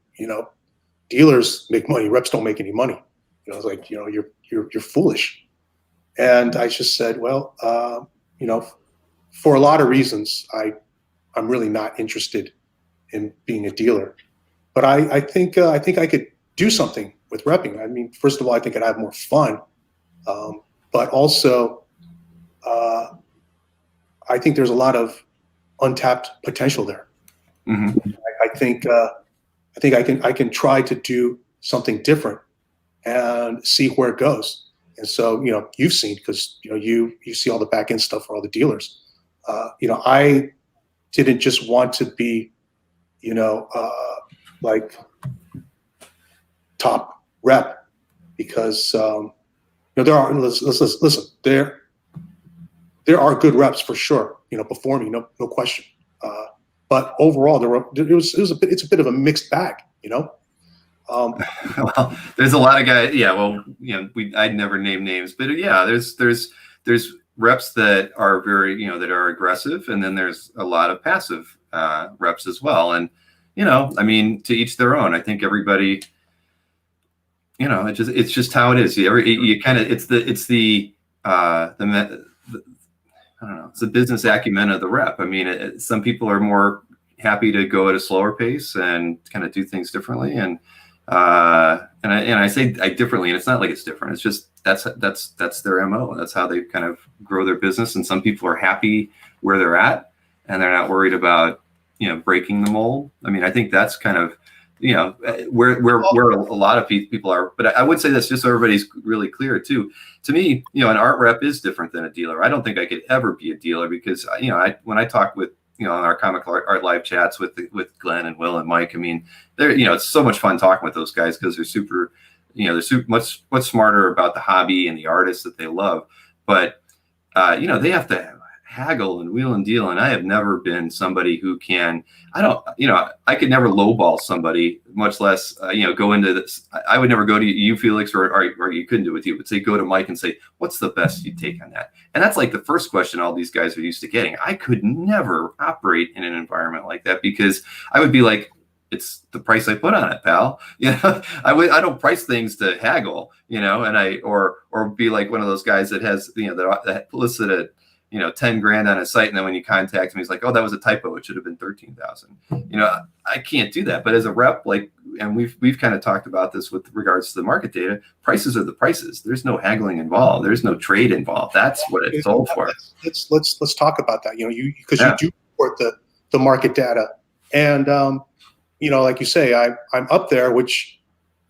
dealers make money, reps don't make any money. You know, it's like, you know, you're foolish. And I just said, well, you know, for a lot of reasons, I'm really not interested in being a dealer. But I think I could do something with repping. I mean, first of all, I think I'd have more fun, but also I think there's a lot of untapped potential there. Mm-hmm. I think I can try to do something different and see where it goes. And so, you know, you've seen, because you know you see all the back end stuff for all the dealers. You know, I didn't just want to be, you know, like top rep, because you know, there are, listen, there are good reps for sure, you know, before me, no question. But overall, it's a bit of a mixed bag, you know. Well, there's a lot of guys. Yeah, well, you know, I'd never name names, but yeah, there's reps that are very, you know, that are aggressive, and then there's a lot of passive reps as well. And you know, I mean, to each their own. I think everybody, you know, it's just how it is. You kind of, it's the I don't know, it's the business acumen of the rep. I mean, some people are more happy to go at a slower pace and kind of do things differently, and I say differently, and it's not like it's different. It's just that's their MO. That's how they kind of grow their business. And some people are happy where they're at, and they're not worried about, you know, breaking the mold. I mean, I think that's kind of, you know, where a lot of people are. But I would say this, just so everybody's really clear too. To me, you know, an art rep is different than a dealer. I don't think I could ever be a dealer, because, you know, when I talk with, you know, on our comic art live chats with Glenn and Will and Mike, I mean, you know, it's so much fun talking with those guys, because they're super, you know, they're super much smarter about the hobby and the artists that they love. But you know, they have to haggle and wheel and deal, and I have never been somebody who can. You know, I could never lowball somebody, much less you know, go into this. I would never go to you, Felix, or you couldn't do it with you, but say go to Mike and say, what's the best you take on that? And that's like the first question all these guys are used to getting. I could never operate in an environment like that, because I would be like, it's the price I put on it, pal. You know, I don't price things to haggle, you know, and or be like one of those guys that has, you know, that listed at, you know, 10 grand on a site, and then when you contact him, he's like, oh, that was a typo, it should have been 13,000. You know, I can't do that. But as a rep, like, and we've kind of talked about this with regards to the market data, prices are the prices. There's no haggling involved. There's no trade involved. That's what it's sold for. Let's talk about that. You know, because you do report the market data, and you know, like you say, I'm up there, which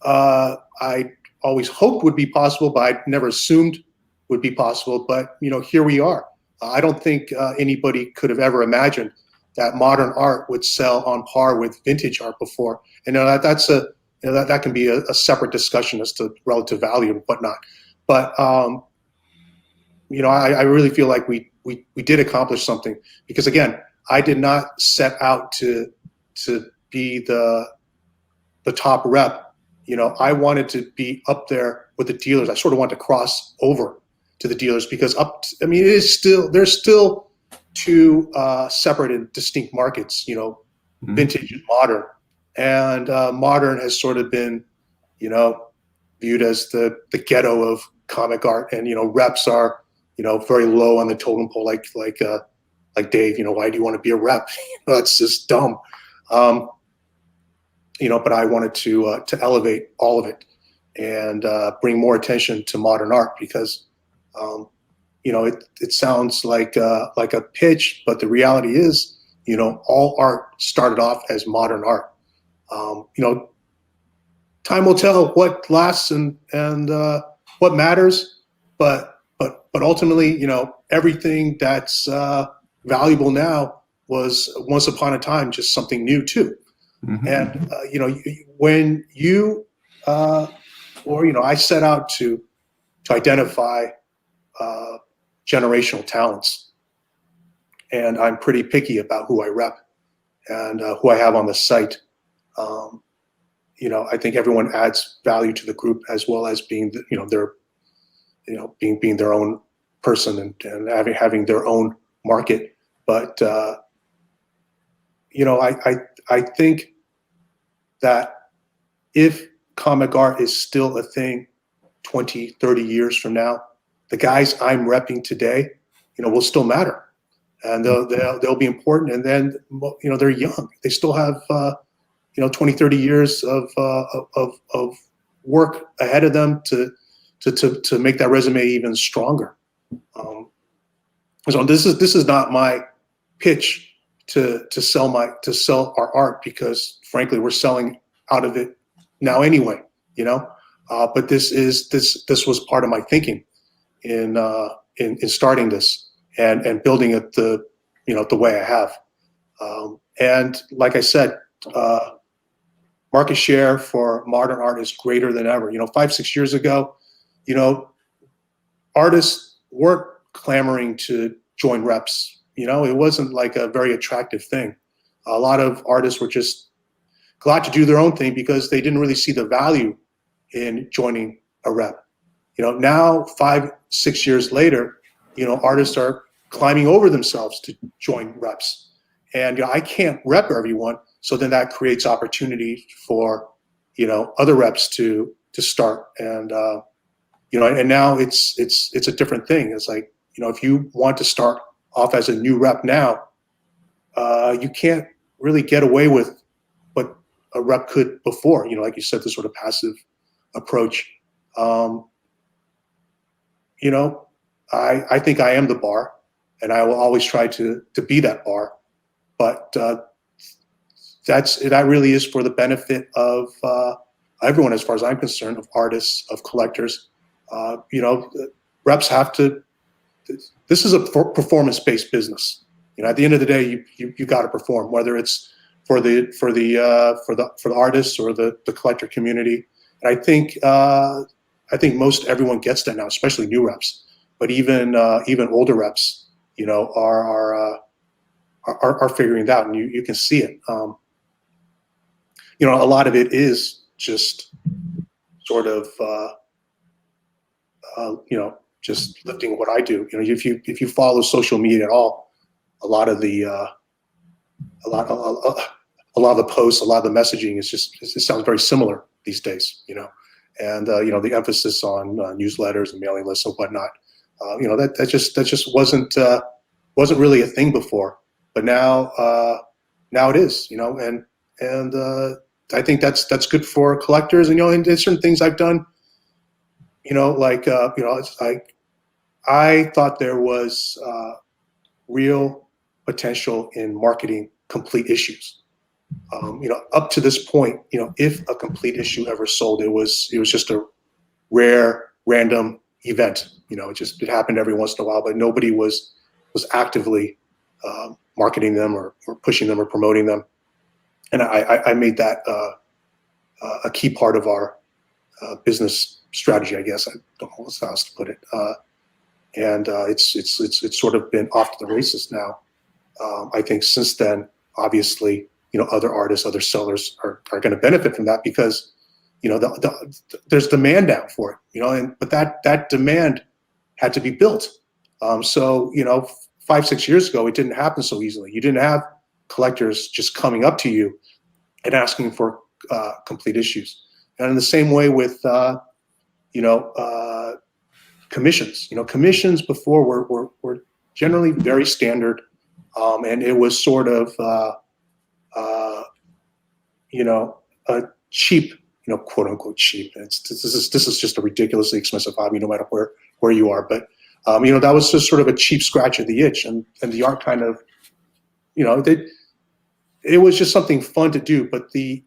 I always hoped would be possible, but I never assumed would be possible. But you know, here we are. I don't think anybody could have ever imagined that modern art would sell on par with vintage art before. And that's that can be a separate discussion as to relative value and whatnot. But you know, I really feel like we did accomplish something, because again, I did not set out to be the top rep. You know, I wanted to be up there with the dealers. I sort of wanted to cross over to the dealers, because there's still two separate and distinct markets, you know, vintage and modern. And modern has sort of been, you know, viewed as the ghetto of comic art, and you know, reps are, you know, very low on the totem pole, like Dave. You know, why do you want to be a rep? You know, that's just dumb. You know, but I wanted to elevate all of it and bring more attention to modern art, because you know, it sounds like a pitch, but the reality is, you know, all art started off as modern art. You know, time will tell what lasts and what matters, but ultimately, you know, everything that's valuable now was once upon a time just something new too. Mm-hmm. And you know, when you or you know, I set out to identify generational talents, and I'm pretty picky about who I rep and who I have on the site. You know, I think everyone adds value to the group, as well as being being their own person and having their own market. But you know, I think that if comic art is still a thing 20, 30 years from now, the guys I'm repping today, will still matter, and they'll be important. And then, they're young. They still have, 20, 30 years of work ahead of them to make that resume even stronger. So this is not my pitch to sell our art, because frankly we're selling out of it now anyway. But this was part of my thinking in starting this and building it the way I have. And like I said, market share for modern art is greater than ever. 5, 6 years ago, artists weren't clamoring to join reps. It wasn't like a very attractive thing. A lot of artists were just glad to do their own thing because they didn't really see the value in joining a rep. Now 5, 6 years later, artists are climbing over themselves to join reps. And I can't rep everyone, so then that creates opportunity for other reps to start. And and now it's a different thing. It's like, if you want to start off as a new rep now, you can't really get away with what a rep could before. Like you said, the sort of passive approach. I think I am the bar, and I will always try to be that bar. But that really is for the benefit of everyone, as far as I'm concerned, of artists, of collectors. Reps have to. This is a performance-based business. At the end of the day, you got to perform, whether it's for the artists or the collector community. And I think most everyone gets that now, especially new reps. But even older reps, are figuring it out, and you can see it. A lot of it is just sort of just lifting what I do. If you follow social media at all, a lot of the posts, a lot of the messaging is it sounds very similar these days. And the emphasis on newsletters and mailing lists and whatnot. That just wasn't really a thing before, but now it is. And I think that's good for collectors. And there's certain things I've done. It's like I thought there was real potential in marketing complete issues. Up to this point, if a complete issue ever sold, it was just a rare, random event. It happened every once in a while, but nobody was actively marketing them or pushing them or promoting them. And I made that a key part of our business strategy, I guess. I don't know how else to put it. And it's sort of been off to the races now. I think since then, obviously, other artists, other sellers are going to benefit from that because, there's demand now for it, but that demand had to be built. So, 5, 6 years ago, it didn't happen so easily. You didn't have collectors just coming up to you and asking for complete issues. And in the same way with, commissions. Commissions before were generally very standard, and it was sort of a cheap, quote unquote cheap. This is just a ridiculously expensive hobby, no matter where you are. But that was just sort of a cheap scratch of the itch, and the art kind of, it was just something fun to do, but the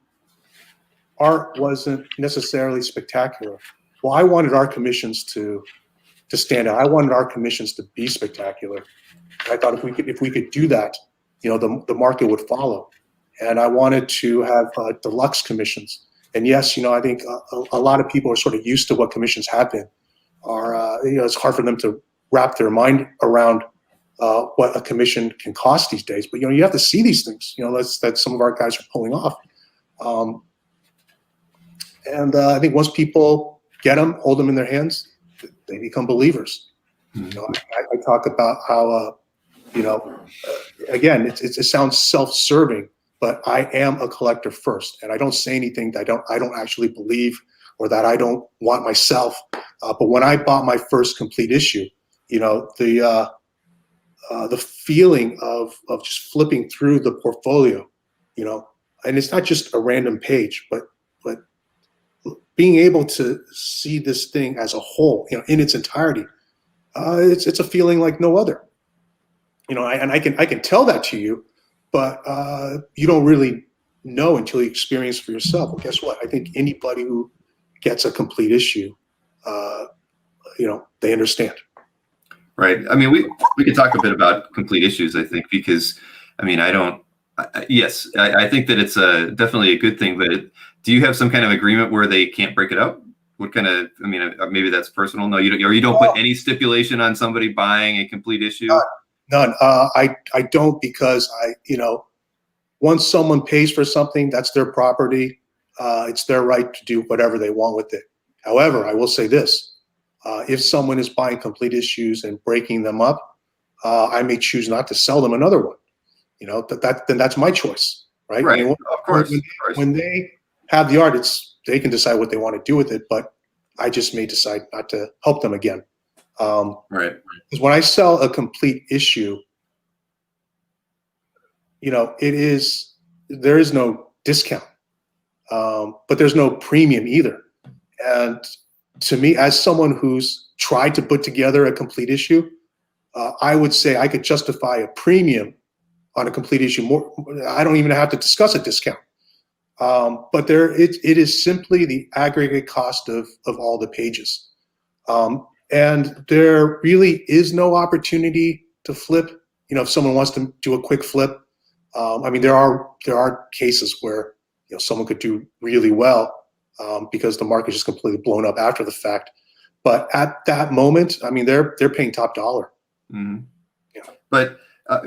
art wasn't necessarily spectacular. Well, I wanted our commissions to stand out. I wanted our commissions to be spectacular. I thought if we could do that, the market would follow. And I wanted to have deluxe commissions. And yes, I think a lot of people are sort of used to what commissions have been. It's hard for them to wrap their mind around what a commission can cost these days. But you have to see these things. That some of our guys are pulling off. And I think once people get them, hold them in their hands, they become believers. I talk about how again, it sounds self-serving, but I am a collector first, and I don't say anything that I don't actually believe or that I don't want myself. But when I bought my first complete issue, you know, the feeling of just flipping through the portfolio, you know, and it's not just a random page, but being able to see this thing as a whole, you know, in its entirety, it's a feeling like no other. You know, I can tell that to you, but you don't really know until you experience it for yourself. Well, guess what? I think anybody who gets a complete issue, you know, they understand. Right. I mean, we could talk a bit about complete issues, I think, because, I mean, yes, I think that it's definitely a good thing, but do you have some kind of agreement where they can't break it up? What kind of, I mean, maybe that's personal. No, you don't, or you don't put any stipulation on somebody buying a complete issue? None. I don't, because you know, once someone pays for something, that's their property. It's their right to do whatever they want with it. However, I will say this. If someone is buying complete issues and breaking them up, I may choose not to sell them another one. You know, then that's my choice, right? Right. I mean, Of course. when they have the art, they can decide what they want to do with it, but I just may decide not to help them again. Right. Because when I sell a complete issue, you know, there is no discount, but there's no premium either. And to me, as someone who's tried to put together a complete issue, I would say I could justify a premium on a complete issue more. I don't even have to discuss a discount. But it is simply the aggregate cost of all the pages. And there really is no opportunity to flip. You know, if someone wants to do a quick flip, I mean, there are cases where, you know, someone could do really well because the market is just completely blown up after the fact. But at that moment, I mean, they're paying top dollar. Mm-hmm. Yeah. But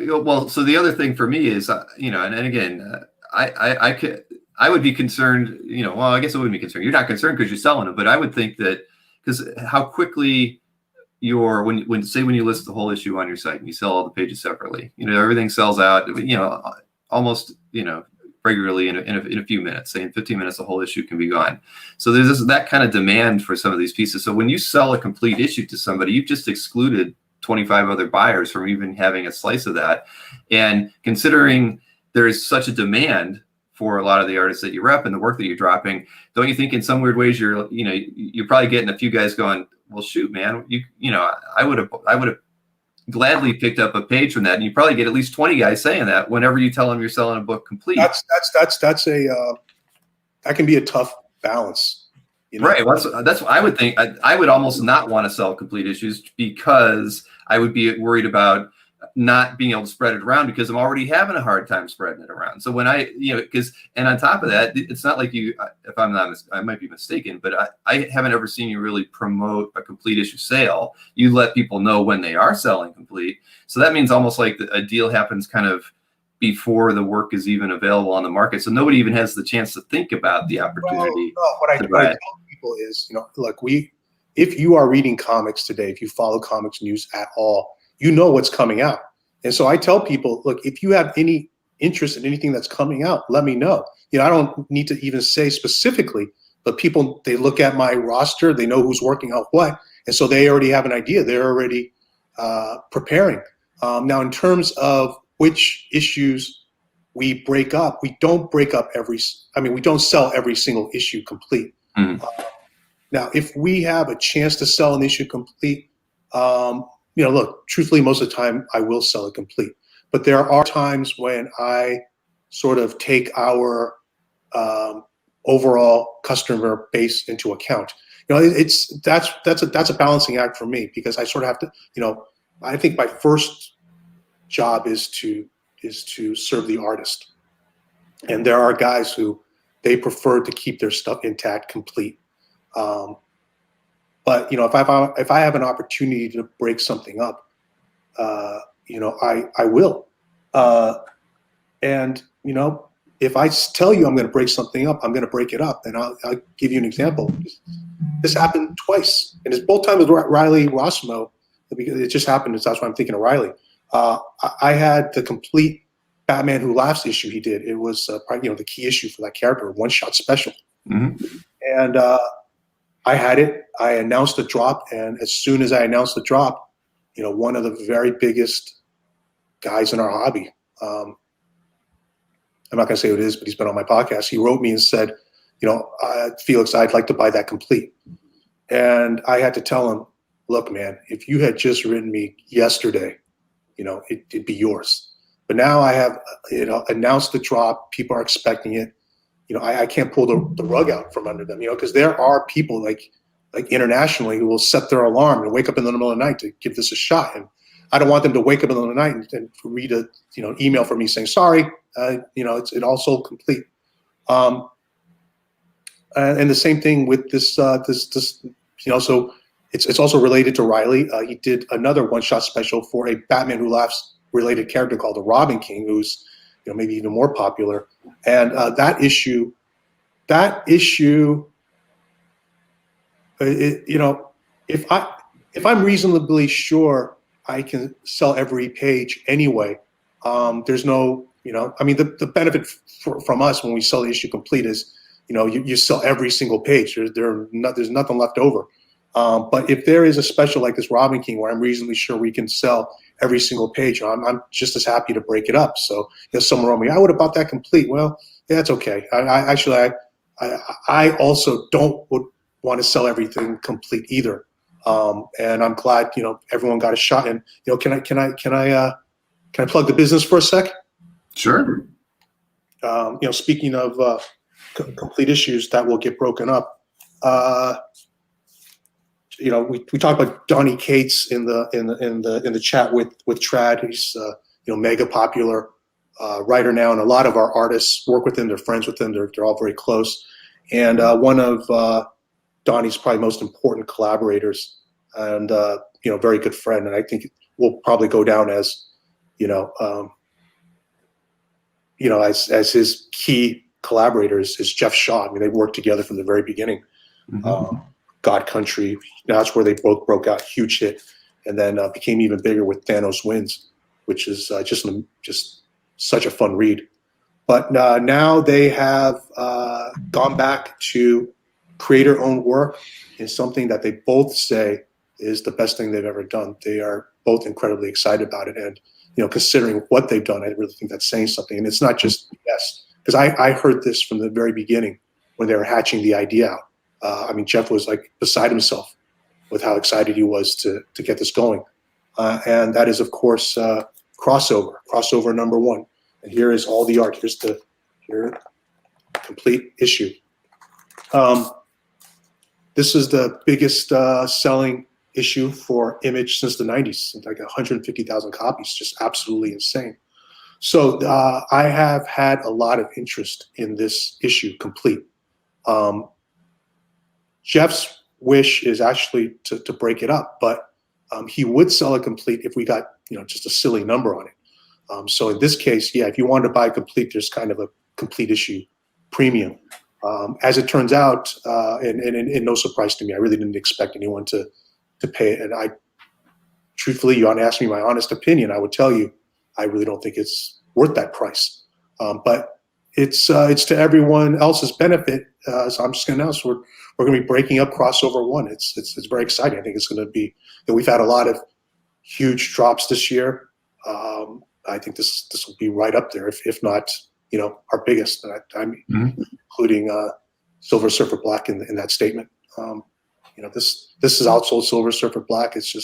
well, so the other thing for me is, you know, and again, I would be concerned, you know, well, I guess I wouldn't be concerned. You're not concerned because you're selling it, but I would think that, because how quickly when you list the whole issue on your site and you sell all the pages separately, you know, everything sells out, you know, almost, you know, regularly in a few minutes. Say in 15 minutes, the whole issue can be gone. So there's that kind of demand for some of these pieces. So when you sell a complete issue to somebody, you've just excluded 25 other buyers from even having a slice of that. And considering there is such a demand for a lot of the artists that you rep and the work that you're dropping, don't you think in some weird ways you're probably getting a few guys going, well, shoot, man, you know, I would have gladly picked up a page from that, and you probably get at least 20 guys saying that whenever you tell them you're selling a book complete. That can be a tough balance. You know? Right. That's what I would think. I would almost not want to sell complete issues because I would be worried about not being able to spread it around, because I'm already having a hard time spreading it around. So when and on top of that, it's not like you, if I'm not, I might be mistaken, but I haven't ever seen you really promote a complete issue sale. You let people know when they are selling complete. So that means almost like a deal happens kind of before the work is even available on the market. So nobody even has the chance to think about the opportunity. Well, what I tell people is, you know, look, if you are reading comics today, if you follow comics news at all, you know what's coming out. And so I tell people, look, if you have any interest in anything that's coming out, let me know. You know, I don't need to even say specifically, but people, they look at my roster, they know who's working on what, and so they already have an idea. They're already preparing. Now, in terms of which issues we break up, we don't sell every single issue complete. Mm-hmm. Now, if we have a chance to sell an issue complete, you know, look, truthfully, most of the time I will sell it complete. But there are times when I sort of take our overall customer base into account. You know, that's a balancing act for me, because I sort of have to, you know, I think my first job is to serve the artist. And there are guys who they prefer to keep their stuff intact, complete. But you know, if I have an opportunity to break something up, you know, I will. And you know, if I tell you I'm going to break something up, I'm going to break it up. And I'll give you an example. This happened twice, and it's both times with Riley Rossmo. Because it just happened. That's why I'm thinking of Riley. I had the complete Batman Who Laughs issue he did. It was probably, the key issue for that character, one shot special. Mm-hmm. And I had it. I announced the drop, and as soon as I announced the drop, one of the very biggest guys in our hobby, I'm not going to say who it is, but he's been on my podcast. He wrote me and said, Felix, I'd like to buy that complete. And I had to tell him, look, man, if you had just written me yesterday, it'd be yours. But now I have, announced the drop. People are expecting it. I can't pull the rug out from under them, because there are people like internationally who will set their alarm and wake up in the middle of the night to give this a shot. And I don't want them to wake up in the middle of the night and read a, email from me saying, sorry, it all sold complete. And the same thing with this, so it's also related to Riley. He did another one-shot special for a Batman Who Laughs related character called the Robin King, who's maybe even more popular. And that issue, if I'm reasonably sure I can sell every page anyway, there's no, the benefit from us when we sell the issue complete is, you sell every single page. There's nothing left over. But if there is a special like this Robin King where I'm reasonably sure we can sell every single page, I'm just as happy to break it up. So someone wrote me, I would have bought that complete. Well, yeah, that's okay. I also would want to sell everything complete either. And I'm glad everyone got a shot. And can I plug the business for a sec? Sure. Speaking of complete issues that will get broken up. We talked about Donnie Cates in the chat with Trad. He's mega popular writer now, and a lot of our artists work with him. They're friends with him. They're all very close. And one of Donnie's probably most important collaborators, and very good friend. And I think will probably go down as as his key collaborators is Jeff Shaw. I mean, they worked together from the very beginning. Mm-hmm. God Country, that's where they both broke out, huge hit, and then became even bigger with Thanos Wins, which is just such a fun read. But now they have gone back to creator-owned work in something that they both say is the best thing they've ever done. They are both incredibly excited about it, and considering what they've done, I really think that's saying something. And it's not just yes, because I heard this from the very beginning when they were hatching the idea out. Jeff was like beside himself with how excited he was to get this going. And that is, of course, crossover #1. And here is all the art. Here's the complete issue. This is the biggest selling issue for Image since the 90s, like 150,000 copies, just absolutely insane. So I have had a lot of interest in this issue complete. Jeff's wish is actually to break it up, but he would sell it complete if we got just a silly number on it. So in this case, yeah, if you wanted to buy complete, there's kind of a complete issue premium. As it turns out, and no surprise to me, I really didn't expect anyone to pay it. And truthfully, you want to ask me my honest opinion, I would tell you, I really don't think it's worth that price. But it's to everyone else's benefit. So I'm just going to announce we're going to be breaking up crossover 1. It's very exciting. I think it's going to be. We've had a lot of huge drops this year. I think this will be right up there, if not our biggest. I'm including Silver Surfer Black in that statement. This is outsold Silver Surfer Black. It's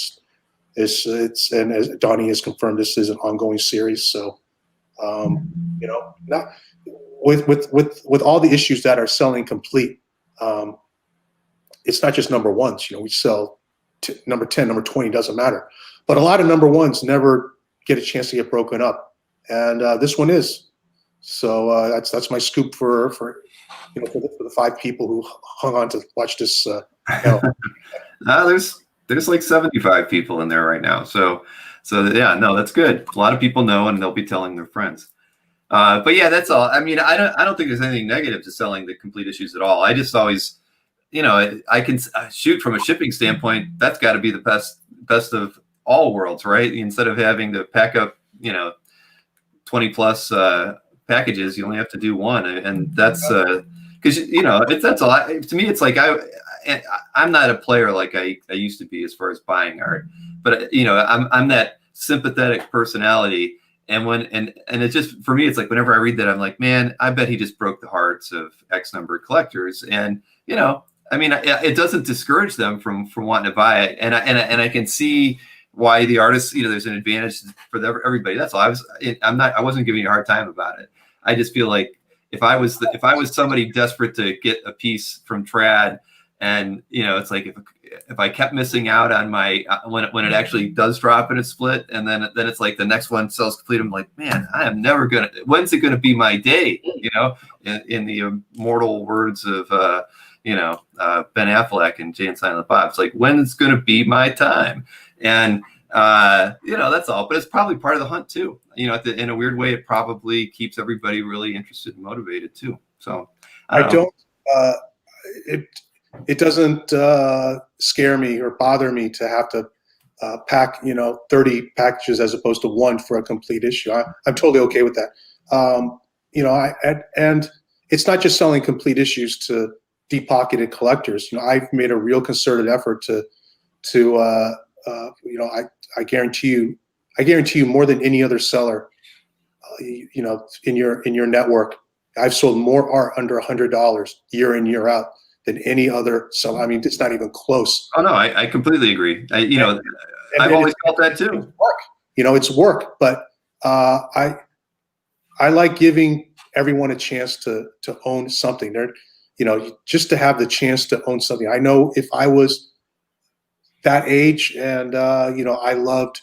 and as Donnie has confirmed, this is an ongoing series. So not with all the issues that are selling complete. It's not just #1s. We sell number 10, number 20, doesn't matter. But a lot of #1s never get a chance to get broken up, and this one is. So that's my scoop for the 5 people who hung on to watch this. There's like 75 people in there right now. So yeah, no, that's good. A lot of people know, and they'll be telling their friends. But yeah, that's all. I mean, I don't think there's anything negative to selling the complete issues at all. I just always, I can shoot from a shipping standpoint. That's got to be the best of all worlds, right? Instead of having to pack up, 20 plus packages, you only have to do one, and that's because that's a lot. To me, it's like I'm not a player like I used to be as far as buying art, but I'm that sympathetic personality. And it just, for me, it's like whenever I read that, I'm like, man, I bet he just broke the hearts of X number of collectors. And I mean, it doesn't discourage them from wanting to buy it. And I can see why the artists, there's an advantage for everybody. That's all. I wasn't giving you a hard time about it. I just feel like if I was somebody desperate to get a piece from Trad, and it's like if I kept missing out on my when it actually does drop in a split, and then it's like the next one sells complete, I'm like, man, I am never gonna. When's it gonna be my day? In the immortal words of Ben Affleck and Jay and Silent Bob, it's like, when it's gonna be my time? And that's all. But it's probably part of the hunt too. In a weird way, it probably keeps everybody really interested and motivated too. So I don't. It doesn't scare me or bother me to have to pack 30 packages as opposed to one for a complete issue. I'm totally okay with that. And it's not just selling complete issues to deep-pocketed collectors. I've made a real concerted effort to I guarantee you more than any other seller, in your network, I've sold more art under $100 year in, year out than any other seller. I mean, it's not even close. Oh no, I completely agree. I've always felt that too. It's work. It's work, but I like giving everyone a chance to own something. Just to have the chance to own something. I know if I was that age and I loved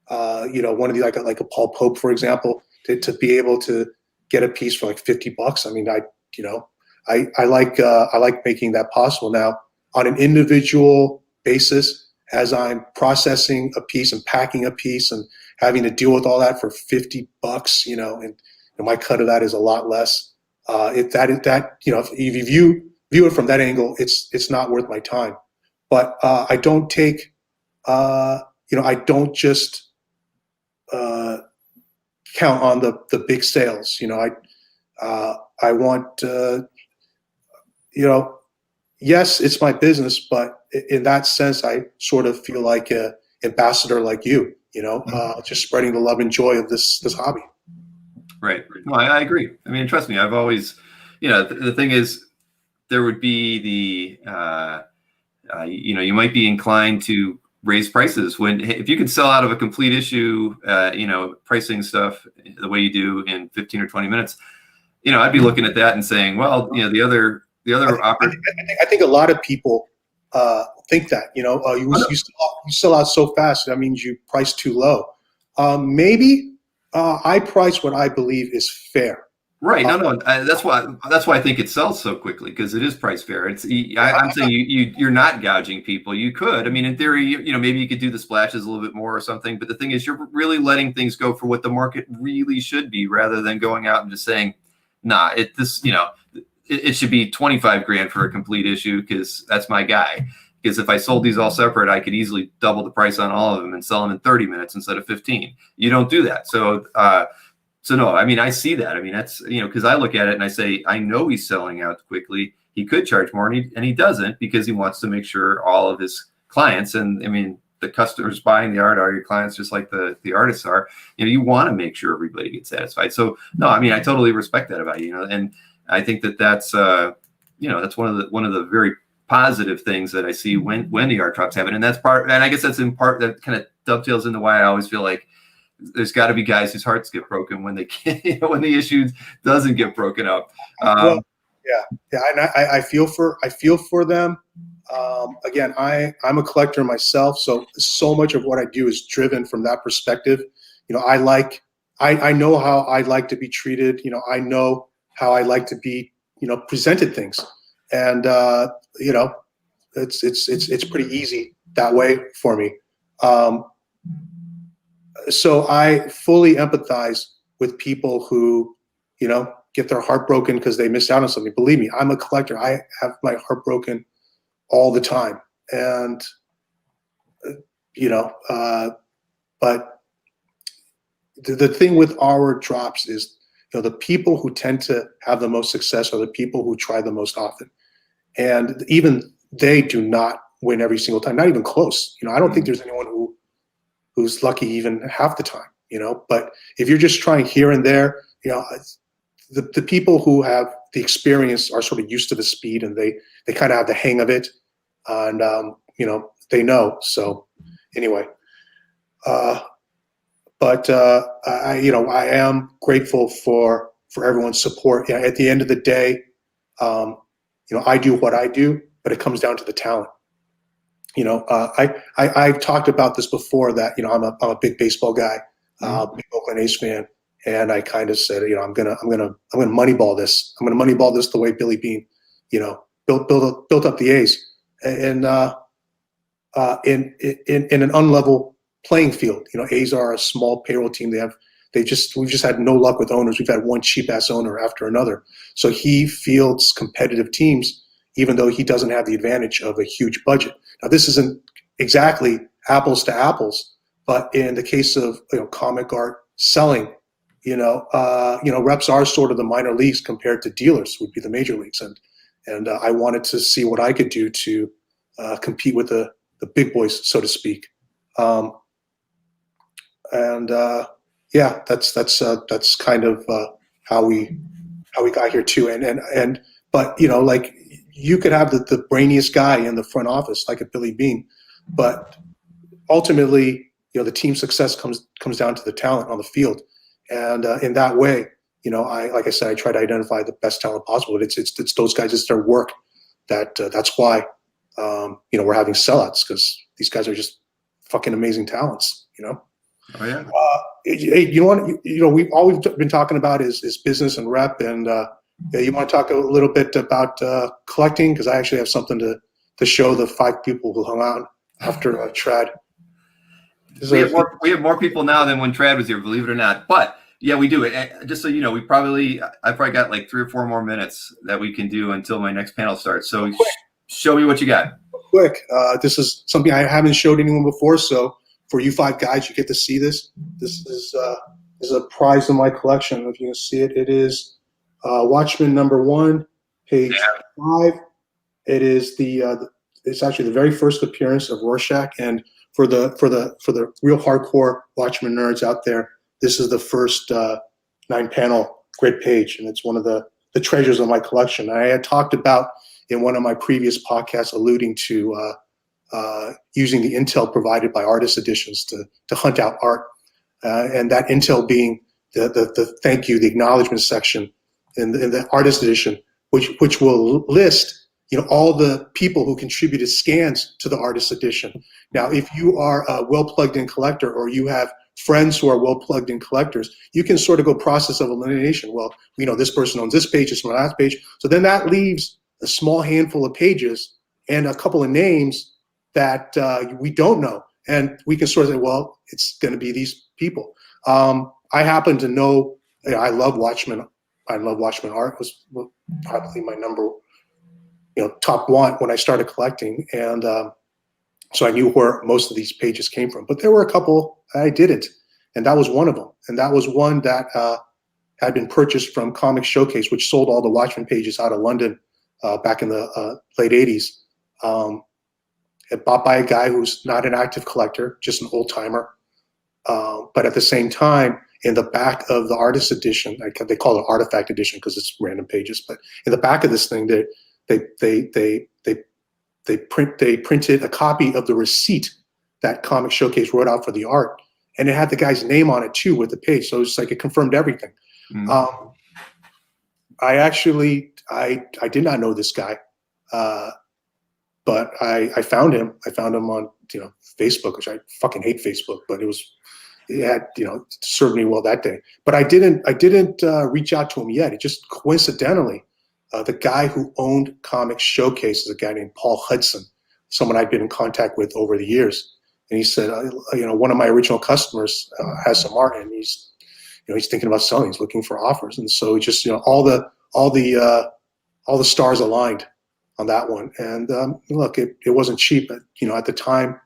one of the like a Paul Pope, for example, to be able to get a piece for like $50. I mean, I like making that possible. Now, on an individual basis, as I'm processing a piece and packing a piece and having to deal with all that for $50, and my cut of that is a lot less. If you view it from that angle, it's not worth my time. But I don't take, I don't just count on the big sales. I want, yes, it's my business, but in that sense, I sort of feel like an ambassador like you, just spreading the love and joy of this hobby. Right. No, I agree. I mean, trust me, I've always, the thing is, there would be you might be inclined to raise prices if you can sell out of a complete issue, pricing stuff the way you do in 15 or 20 minutes, I'd be looking at that and saying, well, the other I think a lot of people think that, you sell out so fast, that means you price too low. Maybe I price what I believe is fair. Right. No. That's why I think it sells so quickly, because it is price fair. I'm saying you're not gouging people. You could. I mean, in theory, maybe you could do the splashes a little bit more or something. But the thing is, you're really letting things go for what the market really should be, rather than going out and just saying, nah, it should be 25 grand for a complete issue because that's my guy. Because if I sold these all separate, I could easily double the price on all of them and sell them in 30 minutes instead of 15. You don't do that. So no, I mean, I see that. I mean, that's, because I look at it and I say, I know he's selling out quickly. He could charge more, and he doesn't, because he wants to make sure all of his clients, and I mean, the customers buying the art are your clients, just like the artists are. You want to make sure everybody gets satisfied. So no, I mean, I totally respect that about you. And I think that's that's one of the very positive things that I see when the art drops happen, and that's part. And I guess that's in part that kind of dovetails into why I always feel like there's got to be guys whose hearts get broken when they can't, when the issue doesn't get broken up. And I feel for them. Again, I'm a collector myself, so much of what I do is driven from that perspective. I know how I like to be treated. I know how I like to be, presented things, and it's pretty easy that way for me. So I fully empathize with people who, get their heart broken because they missed out on something. Believe me, I'm a collector. I have my heart broken all the time. And, but the thing with our drops is, the people who tend to have the most success are the people who try the most often. And even they do not win every single time, not even close. I don't think there's anyone who's lucky even half the time, but if you're just trying here and there, the people who have the experience are sort of used to the speed, and they kind of have the hang of it, and they know. So anyway, but I am grateful for everyone's support. At the end of the day, I do what I do, but it comes down to the talent. I've talked about this before, that I'm a big baseball guy, big Oakland A's fan, and I kind of said, I'm gonna moneyball this. I'm gonna moneyball this the way Billy Beane, built up the A's, and in an unlevel playing field. A's are a small payroll team. We've just had no luck with owners. We've had one cheap ass owner after another. So he fields competitive teams, even though he doesn't have the advantage of a huge budget. Now, this isn't exactly apples to apples, but in the case of comic art selling, reps are sort of the minor leagues compared to dealers would be the major leagues, and I wanted to see what I could do to compete with the big boys, so to speak. That's kind of how we got here too. But like, you could have the brainiest guy in the front office, like a Billy Beane, but ultimately, the team success comes down to the talent on the field. And in that way, like I said, I try to identify the best talent possible. It's those guys, it's their work that's why we're having sellouts, because these guys are just fucking amazing talents. Oh yeah. All we've been talking about is business and rep, and you want to talk a little bit about collecting, because I actually have something to show the 5 people who hung out after Trad. We have more people now than when Trad was here, believe it or not. But yeah, we do. Just so you know, I probably got like 3 or 4 more minutes that we can do until my next panel starts. So show me what you got. Quick. This is something I haven't showed anyone before. So for you 5 guys, you get to see this. This is a prize in my collection. If you can see it, it is Watchmen #1, page 5. It is it's actually the very first appearance of Rorschach, and for the real hardcore Watchmen nerds out there, this is the first 9-panel grid page, and it's one of the treasures of my collection. I had talked about in one of my previous podcasts, alluding to using the intel provided by artist editions to hunt out art, and that intel being the thank you, the acknowledgement section in the artist edition, which will list all the people who contributed scans to the artist edition. Now, if you are a well plugged in collector, or you have friends who are well plugged in collectors, you can sort of go process of elimination. Well, this person owns this page, this one last page. So then that leaves a small handful of pages and a couple of names that we don't know. And we can sort of say, well, it's going to be these people. I happen to know, I love Watchmen. I love Watchmen art. It was probably my number, top one when I started collecting. And so I knew where most of these pages came from. But there were a couple I didn't. And that was one of them. And that was one that had been purchased from Comic Showcase, which sold all the Watchmen pages out of London back in the late 80s. Bought by a guy who's not an active collector, just an old timer. But at the same time, in the back of the artist edition, they call it artifact edition because it's random pages. But in the back of this thing, they printed a copy of the receipt that Comic Showcase wrote out for the art, and it had the guy's name on it too with the page. So it's like it confirmed everything. Mm-hmm. I did not know this guy. But I found him. I found him on Facebook, which I fucking hate Facebook, but it had served me well that day. But I didn't reach out to him yet. It just coincidentally, the guy who owned Comic Showcase is a guy named Paul Hudson, someone I'd been in contact with over the years. And he said, one of my original customers has some art, and he's thinking about selling. He's looking for offers, and so it just all the stars aligned on that one. And look, it wasn't cheap, but at the time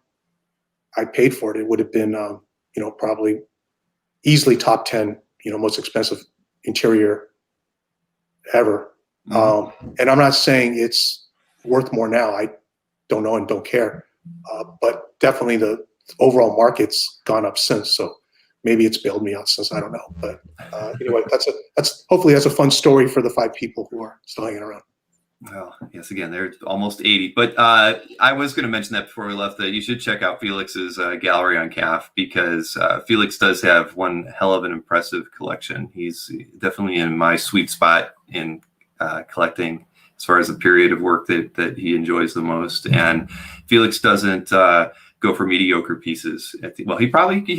I paid for it, it would have been probably easily top 10, most expensive interior ever. And I'm not saying it's worth more now. I don't know and don't care. But definitely the overall market's gone up since. So maybe it's bailed me out since. I don't know. But anyway, hopefully that's a fun story for the 5 people who are still hanging around. Well, yes, again, they're almost 80. But I was going to mention that before we left, that you should check out Felix's gallery on CAF, because Felix does have one hell of an impressive collection. He's definitely in my sweet spot in collecting as far as the period of work that he enjoys the most. And Felix doesn't go for mediocre pieces. Well, he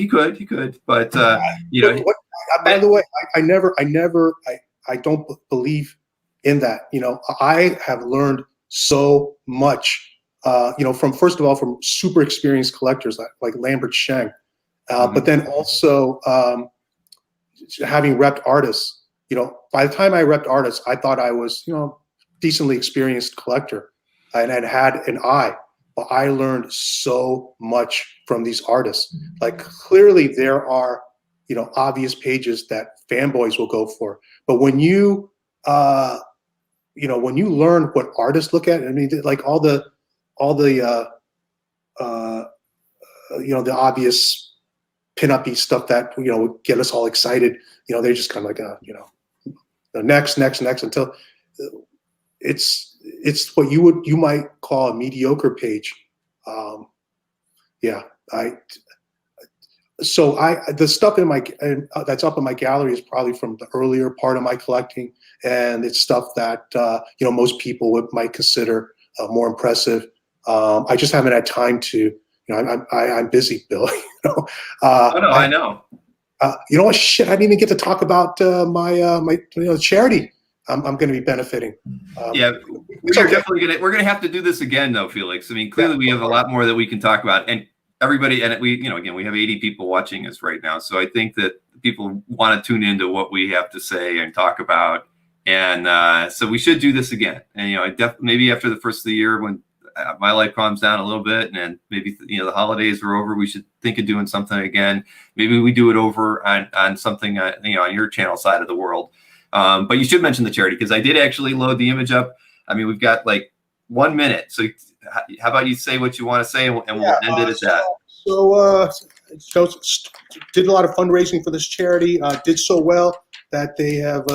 could, but by the way, I don't believe in that. I have learned so much, from, first of all, from super experienced collectors like Lambert Sheng, but then also having repped artists. By the time I repped artists, I thought I was, decently experienced collector and had an eye. But I learned so much from these artists. Like, clearly there are, obvious pages that fanboys will go for. But when you when you learn what artists look at, I mean, like all the the obvious pin-up-y stuff that, would get us all excited, they're just kind of like, next until it's what you might call a mediocre page. The stuff in my that's up in my gallery is probably from the earlier part of my collecting, and it's stuff that most people might consider more impressive. I just haven't had time to. I'm busy, Bill. I know. You know what? Shit, I didn't even get to talk about my charity. I'm going to be benefiting. We're gonna have to do this again, though, Felix. I mean, clearly we have a lot more that we can talk about, and everybody, and we, again, we have 80 people watching us right now, so I think that people want to tune into what we have to say and talk about, and so we should do this again. And maybe after the first of the year, when my life calms down a little bit, and maybe the holidays are over, we should think of doing something again. Maybe we do it over on something on your channel side of the world. But you should mention the charity, because I did actually load the image up. I mean, we've got like 1 minute. So how about you say what you want to say, and we'll end it at that. So did a lot of fundraising for this charity. Did so well that they have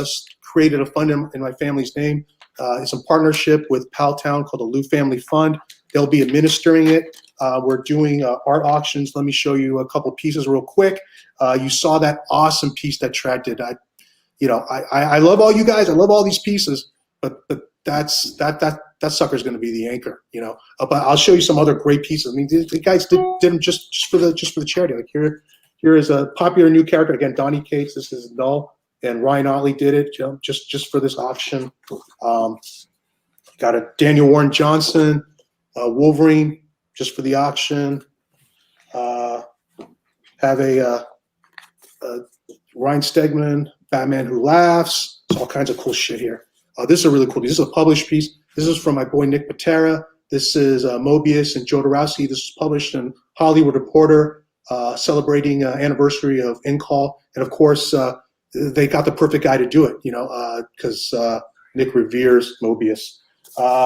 created a fund in my family's name. It's a partnership with Powtown called the Lu Family Fund. They'll be administering it. We're doing art auctions. Let me show you a couple pieces real quick. You saw that awesome piece that Trad did. I love all you guys. I love all these pieces, but that sucker's going to be the anchor, But I'll show you some other great pieces. I mean, the guys did them just for the charity. Like here is a popular new character again, Donnie Cates. This is Null, and Ryan Otley did it, just for this auction. Got a Daniel Warren Johnson, Wolverine, just for the auction. Have a Ryan Stegman, Batman Who Laughs. There's all kinds of cool shit here. This is a really cool piece. This is a published piece. This is from my boy Nick Patera. This is Mobius and Jodorowsky. This was published in Hollywood Reporter, celebrating anniversary of In Call. And of course, they got the perfect guy to do it, because Nick reveres Mobius.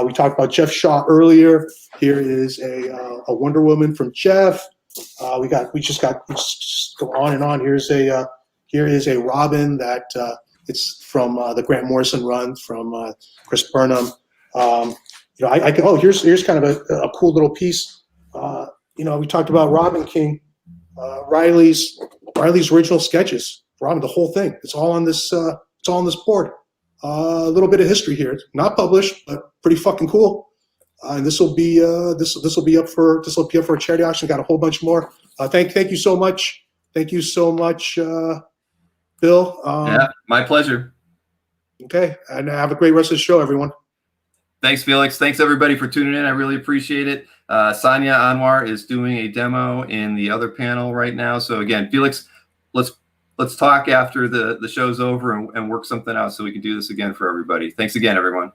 We talked about Jeff Shaw earlier. Here is a Wonder Woman from Jeff. We just go on and on. Here is a Robin that it's from the Grant Morrison run from Chris Burnham. Here's kind of a cool little piece. We talked about Robin King, Riley's original sketches. Robin, the whole thing. It's all on this. It's all on this board. A little bit of history here. It's not published, but pretty fucking cool. And this will be up for a charity auction. Got a whole bunch more. Thank you so much. Thank you so much, Bill. Yeah, my pleasure. Okay, and have a great rest of the show, everyone. Thanks, Felix. Thanks, everybody, for tuning in. I really appreciate it. Sanya Anwar is doing a demo in the other panel right now. So again, Felix, let's talk after the show's over and work something out so we can do this again for everybody. Thanks again, everyone.